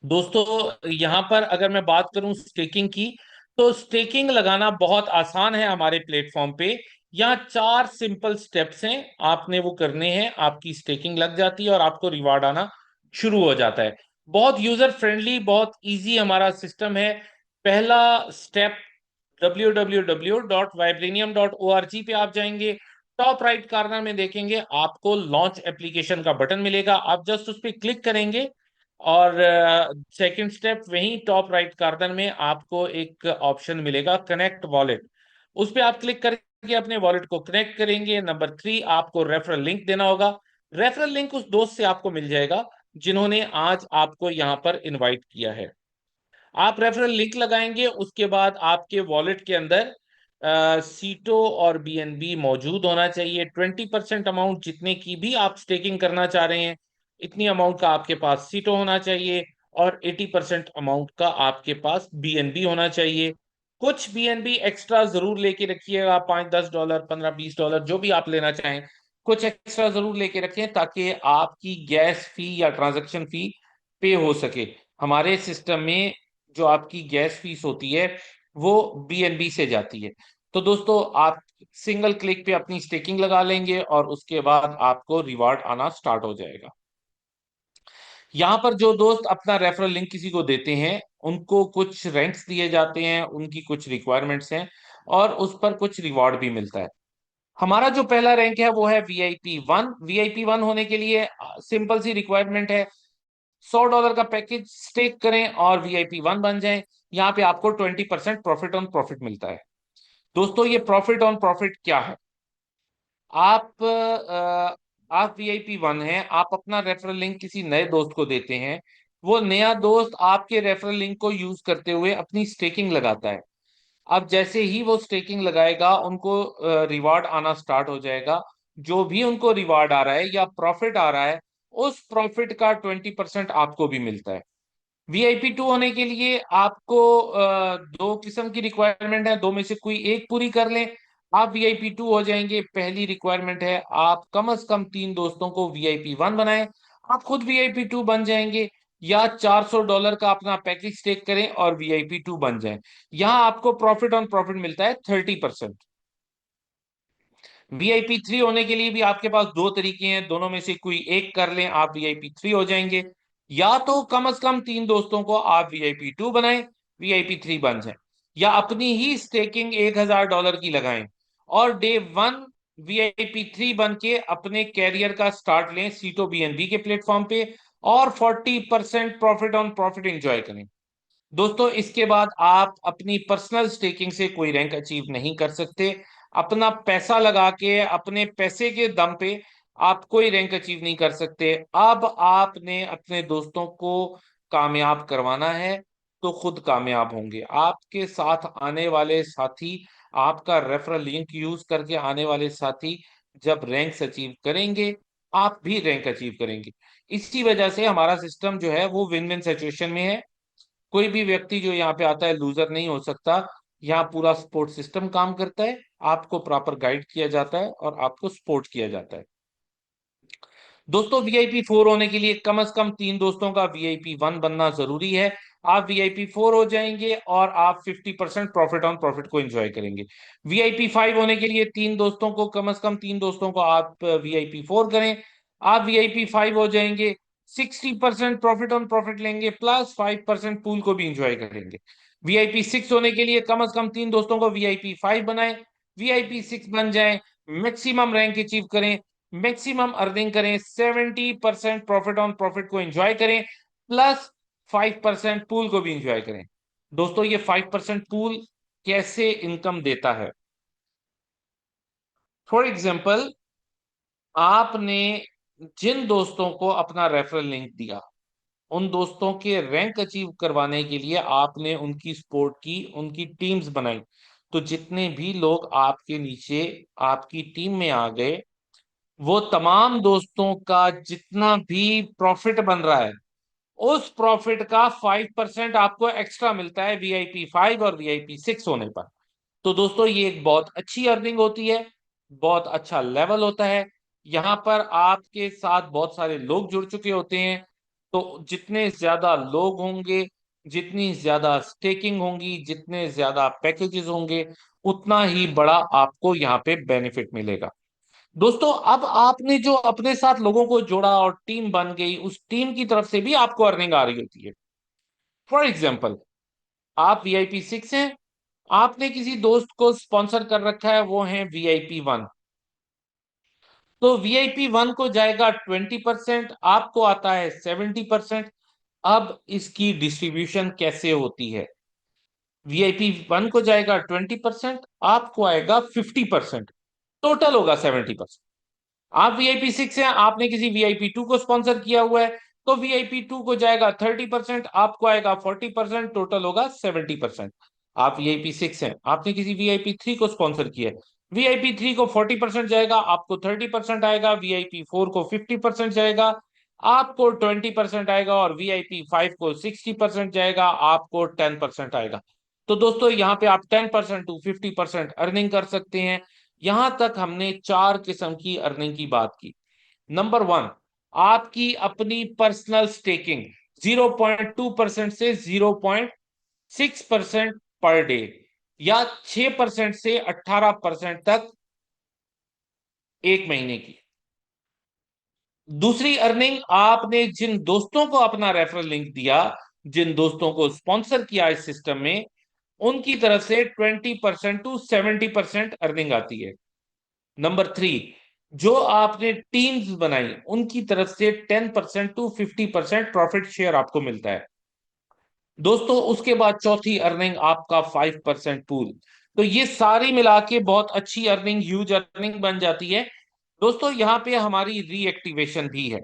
दोस्तों यहाँ पर अगर मैं बात करूं स्टेकिंग की, तो स्टेकिंग लगाना बहुत आसान है हमारे प्लेटफॉर्म पे। यहाँ 4 सिंपल स्टेप्स हैं, आपने वो करने हैं, आपकी स्टेकिंग लग जाती है और आपको रिवार्ड आना शुरू हो जाता है। बहुत यूजर फ्रेंडली, बहुत इजी हमारा सिस्टम है। पहला स्टेप, www.vibranium.org पे आप जाएंगे। टॉप राइट कॉर्नर में देखेंगे आपको लॉन्च एप्लीकेशन का बटन मिलेगा, आप जस्ट उस पर क्लिक करेंगे। और सेकंड स्टेप, वहीं टॉप राइट कॉर्नर में आपको एक ऑप्शन मिलेगा कनेक्ट वॉलेट, उस पर आप क्लिक करके अपने वॉलेट को कनेक्ट करेंगे। नंबर 3, आपको रेफरल लिंक देना होगा। रेफरल लिंक उस दोस्त से आपको मिल जाएगा जिन्होंने आज आपको यहाँ पर इनवाइट किया है। आप रेफरल लिंक लगाएंगे, उसके बाद आपके वॉलेट के अंदर सीटो और बीएनबी मौजूद होना चाहिए। 20% अमाउंट जितने की भी आप स्टेकिंग करना चाह रहे हैं, इतनी अमाउंट का आपके पास सीटो होना चाहिए। और 80% अमाउंट का आपके पास बीएनबी होना चाहिए। कुछ बीएनबी एक्स्ट्रा जरूर लेके रखिएगा, $5-10, $15-20 जो भी आप लेना चाहें, कुछ एक्स्ट्रा जरूर लेके रखें ताकि आपकी गैस फी या ट्रांजैक्शन फी पे हो सके। हमारे सिस्टम में जो आपकी गैस फीस होती है वो बीएनबी से जाती है। तो दोस्तों आप सिंगल क्लिक पे अपनी स्टेकिंग लगा लेंगे और उसके बाद आपको रिवार्ड आना स्टार्ट हो जाएगा। यहाँ पर जो दोस्त अपना रेफरल लिंक किसी को देते हैं, उनको कुछ रैंक्स दिए जाते हैं, उनकी कुछ रिक्वायरमेंट्स हैं, और उस पर कुछ रिवॉर्ड भी मिलता है। हमारा जो पहला रैंक है वो है VIP 1। VIP 1 होने के लिए सिंपल सी रिक्वायरमेंट है, $100 का पैकेज स्टेक करें और VIP 1 बन जाएं। यहाँ पे आपको 20% प्रॉफिट ऑन प्रॉफिट मिलता है। दोस्तों, ये प्रॉफिट ऑन प्रॉफिट क्या है? आप VIP 1 हैं, आप अपना रेफरल लिंक किसी नए दोस्त को देते हैं, वो नया दोस्त आपके रेफरल लिंक को यूज करते हुए अपनी स्टेकिंग लगाता है। अब जैसे ही वो स्टेकिंग लगाएगा, उनको रिवार्ड आना स्टार्ट हो जाएगा। जो भी उनको रिवार्ड आ रहा है या प्रॉफिट आ रहा है, उस प्रॉफिट का 20% आपको भी मिलता है। VIP 2 होने के लिए आपको दो किस्म की रिक्वायरमेंट है, दो में से कोई एक पूरी कर लें, आप VIP 2 हो जाएंगे। पहली रिक्वायरमेंट है, आप कम से कम 3 दोस्तों को VIP 1 बनाएं, आप खुद VIP 2 बन जाएंगे। या $400 का अपना पैकेज स्टेक करें और VIP 2 बन जाएं। यहाँ आपको प्रॉफिट ऑन प्रॉफिट मिलता है 30%। VIP 3 होने के लिए भी आपके पास दो तरीके हैं, दोनों में से कोई एक कर लें, आप VIP 3 हो जाएंगे। या तो कम से कम 3 दोस्तों को आप VIP 2 बनाएं, VIP 3 बन जाए। या अपनी ही स्टेकिंग $1000 की लगाएं और डे 1 VIP 3 बन के अपने कैरियर का स्टार्ट लें सीटो BNB के प्लेटफॉर्म पे, और 40% प्रॉफिट ऑन प्रॉफिट एंजॉय करें। दोस्तों, इसके बाद आप अपनी पर्सनल स्टेकिंग से कोई रैंक अचीव नहीं कर सकते। अपना पैसा लगा के, अपने पैसे के दम पे आप कोई रैंक अचीव नहीं कर सकते। अब आपने अपने दोस्तों को कामयाब करवाना है, तो खुद कामयाब होंगे। आपके साथ आने वाले साथी, आपका रेफरल लिंक यूज करके आने वाले साथी जब रैंक्स अचीव करेंगे, आप भी रैंक अचीव करेंगे। इसी वजह से हमारा सिस्टम जो है वो विन विन सिचुएशन में है। कोई भी व्यक्ति जो यहाँ पे आता है लूजर नहीं हो सकता। यहाँ पूरा सपोर्ट सिस्टम काम करता है, आपको प्रॉपर गाइड किया जाता है और आपको सपोर्ट किया जाता है। दोस्तों, VIP 4 होने के लिए कम से कम 3 दोस्तों का VIP 1 बनना जरूरी है। आप VIP 4 हो जाएंगे और आप 50% प्रॉफिट ऑन प्रॉफिट को एंजॉय करेंगे। VIP 5 होने के लिए 3 दोस्तों को, कम से कम 3 दोस्तों को आप VIP 4 करें, आप VIP 5 हो जाएंगे। 60% प्रॉफिट ऑन प्रॉफिट लेंगे, प्लस 5% पूल को भी इंजॉय करेंगे। VIP 6 होने के लिए कम से कम 3 दोस्तों को VIP 5 बनाए, VIP 6 बन जाए, मैक्सिमम रैंक अचीव करें, मैक्सिमम अर्निंग करें, 70% प्रॉफिट ऑन प्रॉफिट को एंजॉय करें, प्लस 5% पूल को भी एंजॉय करें। दोस्तों, ये 5% पूल कैसे इनकम देता है? फॉर एग्जाम्पल, आपने जिन दोस्तों को अपना रेफरल लिंक दिया, उन दोस्तों के रैंक अचीव करवाने के लिए आपने उनकी सपोर्ट की, उनकी टीम्स बनाई। तो जितने भी लोग आपके नीचे आपकी टीम में आ गए, वो तमाम दोस्तों का जितना भी प्रॉफिट बन रहा है, उस प्रॉफिट का 5% आपको एक्स्ट्रा मिलता है VIP 5 और VIP 6 होने पर। तो दोस्तों, ये एक बहुत अच्छी अर्निंग होती है, बहुत अच्छा लेवल होता है। यहाँ पर आपके साथ बहुत सारे लोग जुड़ चुके होते हैं। तो जितने ज्यादा लोग होंगे, जितनी ज्यादा स्टेकिंग होंगी, जितने ज्यादा पैकेजेस होंगे, उतना ही बड़ा आपको यहाँ पे बेनिफिट मिलेगा। दोस्तों, अब आपने जो अपने साथ लोगों को जोड़ा और टीम बन गई, उस टीम की तरफ से भी आपको अर्निंग आ रही होती है। फॉर एग्जाम्पल, आप VIP 6 हैं, आपने किसी दोस्त को स्पॉन्सर कर रखा है, वो है VIP 1। तो VIP 1 को जाएगा 20%, आपको आता है 70%। अब इसकी डिस्ट्रीब्यूशन कैसे होती है? VIP 1 को जाएगा 20%, आपको आएगा 50%, टोटल होगा 70%। आप VIP 6 हैं, आपने किसी VIP 2 को स्पॉन्सर किया हुआ है, तो VIP 2 को जाएगा 30%, आपको आएगा 40%, टोटल होगा 70%। आप VIP 6 हैं, आपने किसी VIP 3 को स्पॉन्सर किया है, VIP 3 को 40% जाएगा, आपको 30% आएगा। VIP 4 को 50% जाएगा, आपको 20% आएगा। और VIP 5 को 60% जाएगा, आपको 10% आएगा। तो दोस्तों, यहाँ पे आप 10% to 50% अर्निंग कर सकते हैं। यहां तक हमने 4 किस्म की अर्निंग की बात की। नंबर 1, आपकी अपनी पर्सनल स्टेकिंग 0.2% से 0.6% पर डे, या 6% से 18% तक एक महीने की। दूसरी अर्निंग, आपने जिन दोस्तों को अपना रेफरल लिंक दिया, जिन दोस्तों को स्पॉन्सर किया इस सिस्टम में, उनकी तरफ से 20% to 70% अर्निंग आती है। नंबर थ्री, जो आपने टीम्स बनाई उनकी तरफ से 10% to 50% प्रॉफिट शेयर आपको मिलता है। दोस्तों उसके बाद चौथी अर्निंग आपका 5% पूल। तो ये सारी मिला के बहुत अच्छी अर्निंग, ह्यूज अर्निंग बन जाती है। दोस्तों यहाँ पे हमारी रीएक्टिवेशन भी है।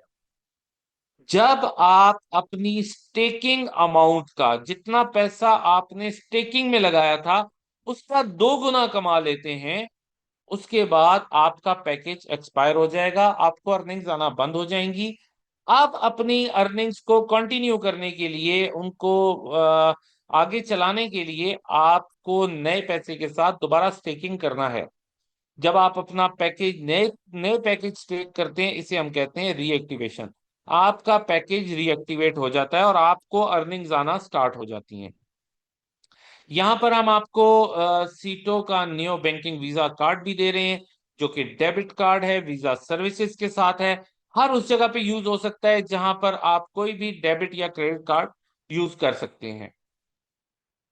जब आप अपनी स्टेकिंग अमाउंट का, जितना पैसा आपने स्टेकिंग में लगाया था उसका 2 गुना कमा लेते हैं, उसके बाद आपका पैकेज एक्सपायर हो जाएगा, आपको अर्निंग्स आना बंद हो जाएंगी। आप अपनी अर्निंग्स को कंटिन्यू करने के लिए, उनको आगे चलाने के लिए आपको नए पैसे के साथ दोबारा स्टेकिंग करना है। जब आप अपना पैकेज, नए नए पैकेज स्टेक करते हैं, इसे हम कहते हैं रीएक्टिवेशन। आपका पैकेज रीएक्टिवेट हो जाता है और आपको अर्निंग्स आना स्टार्ट हो जाती हैं। यहाँ पर हम आपको सीटो का नियो बैंकिंग वीजा कार्ड भी दे रहे हैं, जो कि डेबिट कार्ड है, वीजा सर्विसेज के साथ है। हर उस जगह पे यूज हो सकता है जहां पर आप कोई भी डेबिट या क्रेडिट कार्ड यूज कर सकते हैं।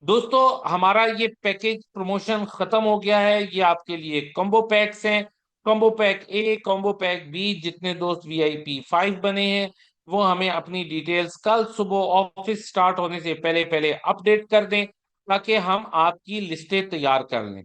दोस्तों हमारा ये पैकेज प्रमोशन खत्म हो गया है। ये आपके लिए कॉम्बो पैक्स हैं, कॉम्बो पैक ए, कॉम्बो पैक बी। जितने दोस्त VIP 5 बने हैं वो हमें अपनी डिटेल्स कल सुबह ऑफिस स्टार्ट होने से पहले पहले अपडेट कर दें, ताकि हम आपकी लिस्टें तैयार कर लें।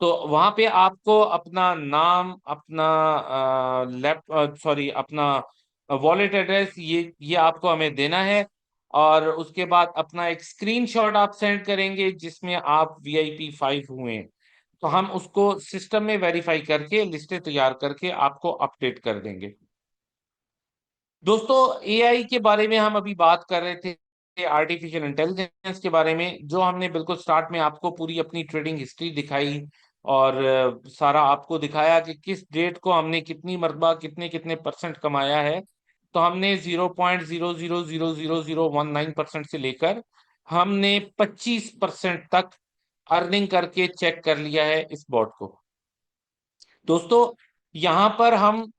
तो वहां पे आपको अपना नाम, अपना लैप सॉरी अपना वॉलेट एड्रेस, ये आपको हमें देना है। और उसके बाद अपना एक स्क्रीनशॉट आप सेंड करेंगे जिसमें आप VIP 5 हुए हैं। तो हम उसको सिस्टम में वेरीफाई करके लिस्टें तैयार करके आपको अपडेट कर देंगे। दोस्तों AI के बारे में हम अभी बात कर रहे थे, आर्टिफिशियल इंटेलिजेंस के बारे में, जो हमने बिल्कुल स्टार्ट में आपको पूरी अपनी ट्रेडिंग हिस्ट्री दिखाई और सारा आपको दिखाया कि किस डेट को हमने कितनी मरतबा कितने कितने परसेंट कमाया है। तो हमने 0.00000019% से लेकर हमने 25% तक अर्निंग करके चेक कर लिया है इस बॉट को। दोस्तों यहाँ पर हम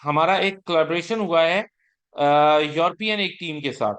हमारा एक कोलैबोरेशन हुआ है यूरोपियन एक टीम के साथ।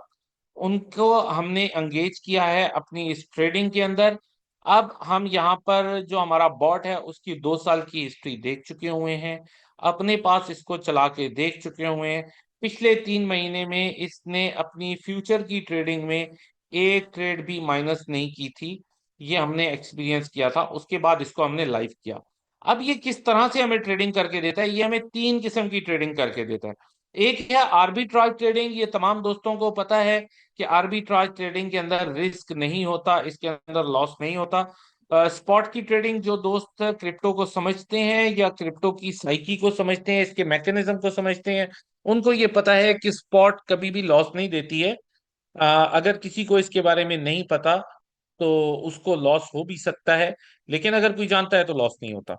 उनको हमने एंगेज किया है अपनी इस ट्रेडिंग के अंदर। अब हम यहाँ पर जो हमारा बॉट है उसकी 2 साल की हिस्ट्री देख चुके हुए हैं, अपने पास इसको चला के देख चुके हुए हैं। पिछले 3 महीने में इसने अपनी फ्यूचर की ट्रेडिंग में एक ट्रेड भी माइनस नहीं की थी। ये हमने एक्सपीरियंस किया था, उसके बाद इसको हमने लाइव किया। अब ये किस तरह से हमें ट्रेडिंग करके देता है, ये हमें 3 किस्म की ट्रेडिंग करके देता है। एक है आर्बिट्राज ट्रेडिंग। ये तमाम दोस्तों को पता है कि आर्बिट्राज ट्रेडिंग के अंदर रिस्क नहीं होता, इसके अंदर लॉस नहीं होता। स्पॉट की ट्रेडिंग, जो दोस्त क्रिप्टो को समझते हैं या क्रिप्टो की साइकी को समझते हैं, इसके मैकेनिज्म को समझते हैं, उनको ये पता है कि स्पॉट कभी भी लॉस नहीं देती है। अगर किसी को इसके बारे में नहीं पता तो उसको लॉस हो भी सकता है, लेकिन अगर कोई जानता है तो लॉस नहीं होता।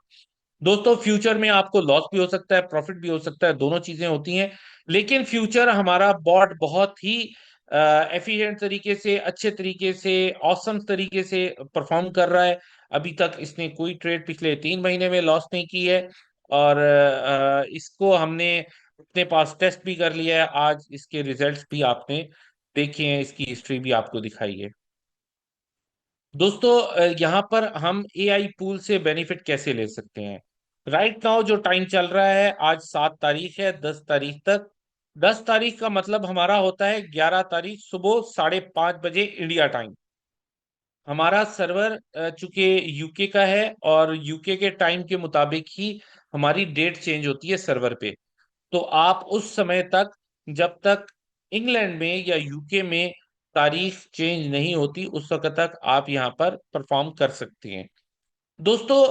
दोस्तों फ्यूचर में आपको लॉस भी हो सकता है, प्रॉफिट भी हो सकता है, दोनों चीजें होती हैं। लेकिन फ्यूचर हमारा बॉट बहुत ही एफिशिएंट तरीके से, अच्छे तरीके से, औसम तरीके से परफॉर्म कर रहा है। अभी तक इसने कोई ट्रेड पिछले 3 महीने में लॉस नहीं की है। और इसको हमने अपने पास टेस्ट भी कर लिया है। आज इसके रिजल्ट्स भी आपने देखे हैं, इसकी हिस्ट्री भी आपको दिखाई है। दोस्तों यहाँ पर हम AI पूल से बेनिफिट कैसे ले सकते हैं। राइट नाउ जो टाइम चल रहा है, आज 7 तारीख है, 10 तारीख तक। 10 तारीख का मतलब हमारा होता है 11 तारीख सुबह 5:30 बजे इंडिया टाइम। हमारा सर्वर चूंकि यूके का है और यूके के टाइम के मुताबिक ही हमारी डेट चेंज होती है सर्वर पे। तो आप उस समय तक, जब तक इंग्लैंड में या यूके में तारीख चेंज नहीं होती, उस वक्त तक आप यहाँ पर परफॉर्म कर सकते हैं। दोस्तों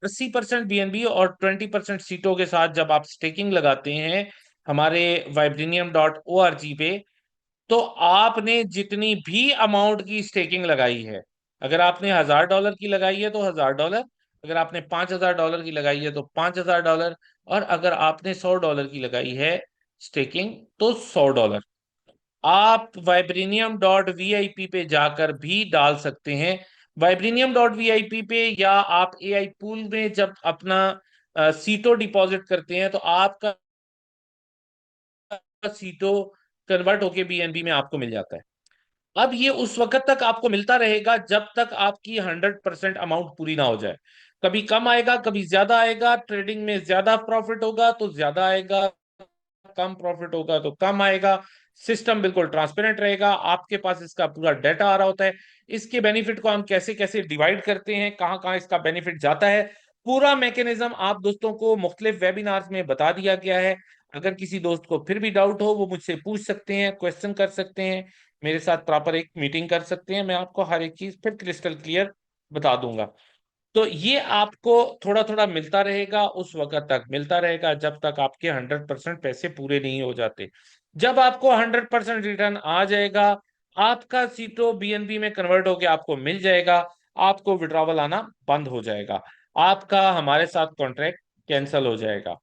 80% BNB और 20% सीटों के साथ जब आप स्टेकिंग लगाते हैं हमारे vibranium.org पे, तो आपने जितनी भी अमाउंट की स्टेकिंग लगाई है, अगर आपने $1000 की लगाई है तो $1000, अगर आपने $5000 की लगाई है तो $5000, और अगर आपने $100 की लगाई है स्टेकिंग तो $100 आप vibranium.vip पे जाकर भी डाल सकते हैं। vibranium.vip पे, या आप AI पूल में जब अपना सीटो डिपॉजिट करते हैं तो आपका सीटो कन्वर्ट होके बीएनबी में आपको मिल जाता है। अब ये उस वक्त तक आपको मिलता रहेगा जब तक आपकी 100% अमाउंट पूरी ना हो जाए। कभी कम आएगा, कभी ज्यादा आएगा, ट्रेडिंग में ज्यादा प्रॉफिट होगा तो ज्यादा आएगा, कम प्रॉफिट होगा तो कम आएगा। सिस्टम बिल्कुल ट्रांसपेरेंट रहेगा, आपके पास इसका पूरा डाटा आ रहा होता है। इसके बेनिफिट को हम कैसे कैसे डिवाइड करते हैं, कहाँ कहाँ इसका बेनिफिट जाता है, पूरा मैकेनिज्म आप दोस्तों को मुख्तलिफ वेबिनार्स में बता दिया गया है। अगर किसी दोस्त को फिर भी डाउट हो वो मुझसे पूछ सकते हैं, क्वेश्चन कर सकते हैं, मेरे साथ प्रॉपर एक मीटिंग कर सकते हैं, मैं आपको हर एक चीज फिर क्रिस्टल क्लियर बता दूंगा। तो ये आपको थोड़ा थोड़ा मिलता रहेगा, उस वक्त तक मिलता रहेगा जब तक आपके 100% पैसे पूरे नहीं हो जाते। जब आपको 100% रिटर्न आ जाएगा, आपका सीटो बीएनबी में कन्वर्ट होकर आपको मिल जाएगा, आपको विड्रॉवल आना बंद हो जाएगा, आपका हमारे साथ कॉन्ट्रैक्ट कैंसिल हो जाएगा।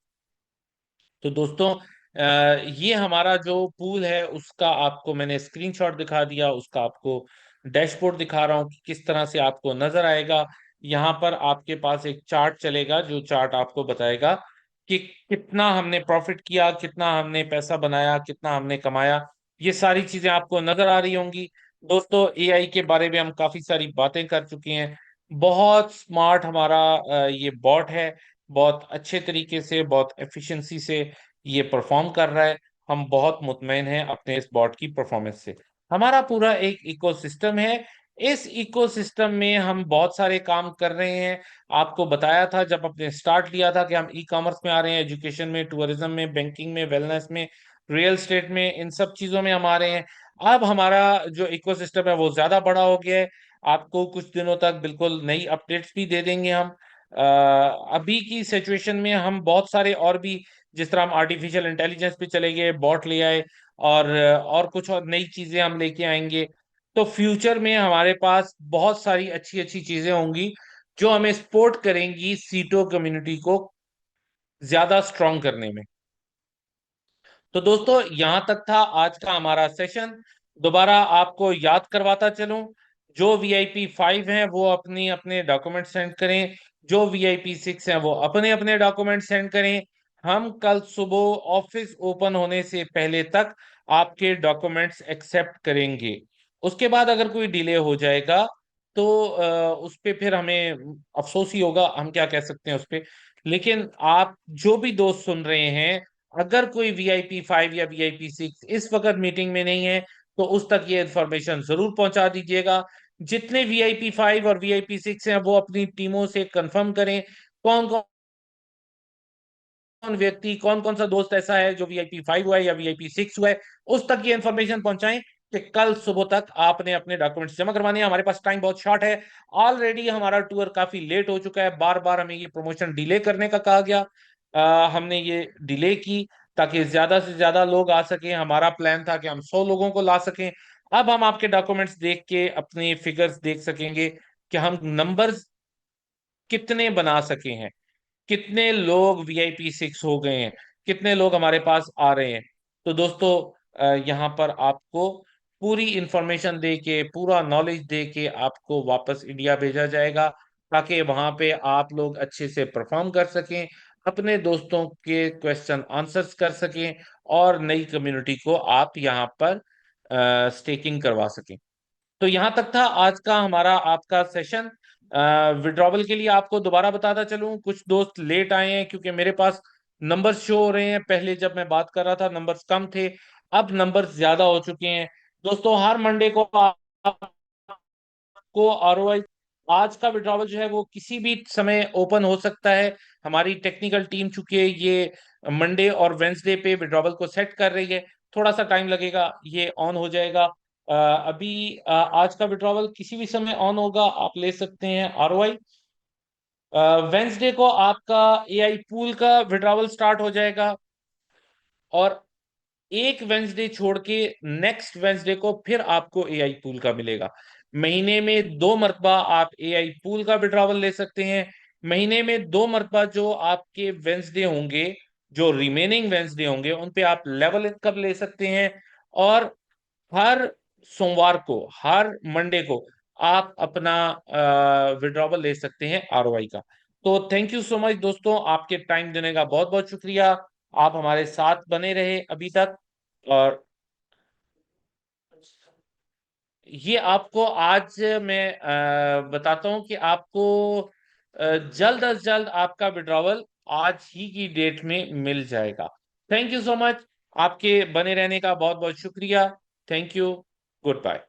तो दोस्तों ये हमारा जो पूल है उसका आपको मैंने स्क्रीनशॉट दिखा दिया, उसका आपको डैशबोर्ड दिखा रहा हूँ कि किस तरह से आपको नजर आएगा। यहाँ पर आपके पास एक चार्ट चलेगा, जो चार्ट आपको बताएगा कि कितना हमने प्रॉफिट किया, कितना हमने पैसा बनाया, कितना हमने कमाया। ये सारी चीजें आपको नजर आ रही होंगी। दोस्तों एआई के बारे में हम काफी सारी बातें कर चुके हैं। बहुत स्मार्ट हमारा ये बॉट है, बहुत अच्छे तरीके से, बहुत एफिशिएंसी से ये परफॉर्म कर रहा है। हम बहुत मुतमईन हैं अपने इस बॉट की परफॉर्मेंस से। हमारा पूरा एक इकोसिस्टम है, इस इकोसिस्टम में हम बहुत सारे काम कर रहे हैं। आपको बताया था जब आपने स्टार्ट लिया था कि हम ई कॉमर्स में आ रहे हैं, एजुकेशन में, टूरिज्म में, बैंकिंग में, वेलनेस में, रियल एस्टेट में, इन सब चीजों में हम आ रहे हैं। अब हमारा जो इकोसिस्टम है वो ज्यादा बड़ा हो गया है। आपको कुछ दिनों तक बिल्कुल नई अपडेट्स भी दे देंगे हम। अ, अभी की सिचुएशन में हम बहुत सारे और भी, जिस तरह हम आर्टिफिशियल इंटेलिजेंस पे चले गए, बॉट ले आए, और कुछ और नई चीजें हम लेके आएंगे। तो फ्यूचर में हमारे पास बहुत सारी अच्छी अच्छी चीजें होंगी जो हमें सपोर्ट करेंगी सीटो कम्युनिटी को ज्यादा स्ट्रांग करने में। तो दोस्तों यहां तक था आज का हमारा सेशन। दोबारा आपको याद करवाता चलूं, जो VIP 5 हैं वो अपनी अपने डॉक्यूमेंट सेंड करें, जो VIP 6 हैं वो अपने अपने डॉक्यूमेंट सेंड करें। हम कल सुबह ऑफिस ओपन होने से पहले तक आपके डॉक्यूमेंट्स एक्सेप्ट करेंगे। उसके बाद अगर कोई डिले हो जाएगा तो उस पे फिर हमें अफसोस ही होगा, हम क्या कह सकते हैं उस पे। लेकिन आप जो भी दोस्त सुन रहे हैं, अगर कोई VIP 5 या VIP 6 इस वक्त मीटिंग में नहीं है तो उस तक ये इन्फॉर्मेशन जरूर पहुंचा दीजिएगा। जितने VIP 5 और VIP 6 हैं वो अपनी टीमों से कंफर्म करें कौन कौन कौन व्यक्ति, कौन कौन सा दोस्त ऐसा है जो VIP 5 हुआ है या VIP 6 हुआ है, उस तक ये इन्फॉर्मेशन पहुंचाएं कि कल सुबह तक आपने अपने डॉक्यूमेंट्स जमा करवाने हैं। हमारे पास टाइम बहुत शॉर्ट है, ऑलरेडी हमारा टूर काफी लेट हो चुका है, बार बार हमें ये प्रमोशन डिले करने का कहा गया। हमने ये डिले की ताकि ज्यादा से ज्यादा लोग आ सकें। हमारा प्लान था कि हम 100 लोगों को ला सकें। अब हम आपके डॉक्यूमेंट्स देख के अपने फिगर्स देख सकेंगे कि हम नंबर्स कितने बना सके हैं, कितने लोग VIP 6 हो गए हैं, कितने लोग हमारे पास आ रहे हैं। तो दोस्तों यहाँ पर आपको पूरी इंफॉर्मेशन दे के, पूरा नॉलेज दे के आपको वापस इंडिया भेजा जाएगा ताकि वहां पे आप लोग अच्छे से परफॉर्म कर सकें, अपने दोस्तों के क्वेश्चन आंसर्स कर सकें, और नई कम्युनिटी को आप यहाँ पर स्टेकिंग करवा सकें। तो यहां तक था आज का हमारा आपका सेशन। विड्रॉवल के लिए आपको दोबारा बताता चलूं, कुछ दोस्त लेट आए हैं क्योंकि मेरे पास नंबर्स शो हो रहे हैं, पहले जब मैं बात कर रहा था नंबर्स कम थे, अब नंबर्स ज्यादा हो चुके हैं। दोस्तों हर मंडे को आपको ROI, आज का विड्रॉवल जो है वो किसी भी समय ओपन हो सकता है। हमारी टेक्निकल टीम चूंकि ये मंडे और वेंसडे पे विड्रॉवल को सेट कर रही है, थोड़ा सा टाइम लगेगा, ये ऑन हो जाएगा। अभी आज का विड्रॉवल किसी भी समय ऑन होगा, आप ले सकते हैं ROI। वेंसडे को आपका AI पूल का विड्रॉवल स्टार्ट हो जाएगा, और एक वेंसडे छोड़ के नेक्स्ट वेंसडे को फिर आपको AI पूल का मिलेगा। महीने में 2 मरतबा आप AI पूल का विड्रॉवल ले सकते हैं। महीने में 2 मरतबा जो आपके वेंसडे होंगे, जो रिमेनिंग वेंसडे होंगे, उन पे आप लेवल इनकम ले सकते हैं। और हर सोमवार को, हर मंडे को आप अपना विड्रॉवल ले सकते हैं ROI का। तो थैंक यू सो मच दोस्तों, आपके टाइम देने का बहुत बहुत शुक्रिया। आप हमारे साथ बने रहे अभी तक। और ये आपको आज मैं बताता हूं कि आपको जल्द अज जल्द आपका विड्रॉवल आज ही की डेट में मिल जाएगा। Thank you so much. आपके बने रहने का बहुत बहुत शुक्रिया। Thank you. Good bye.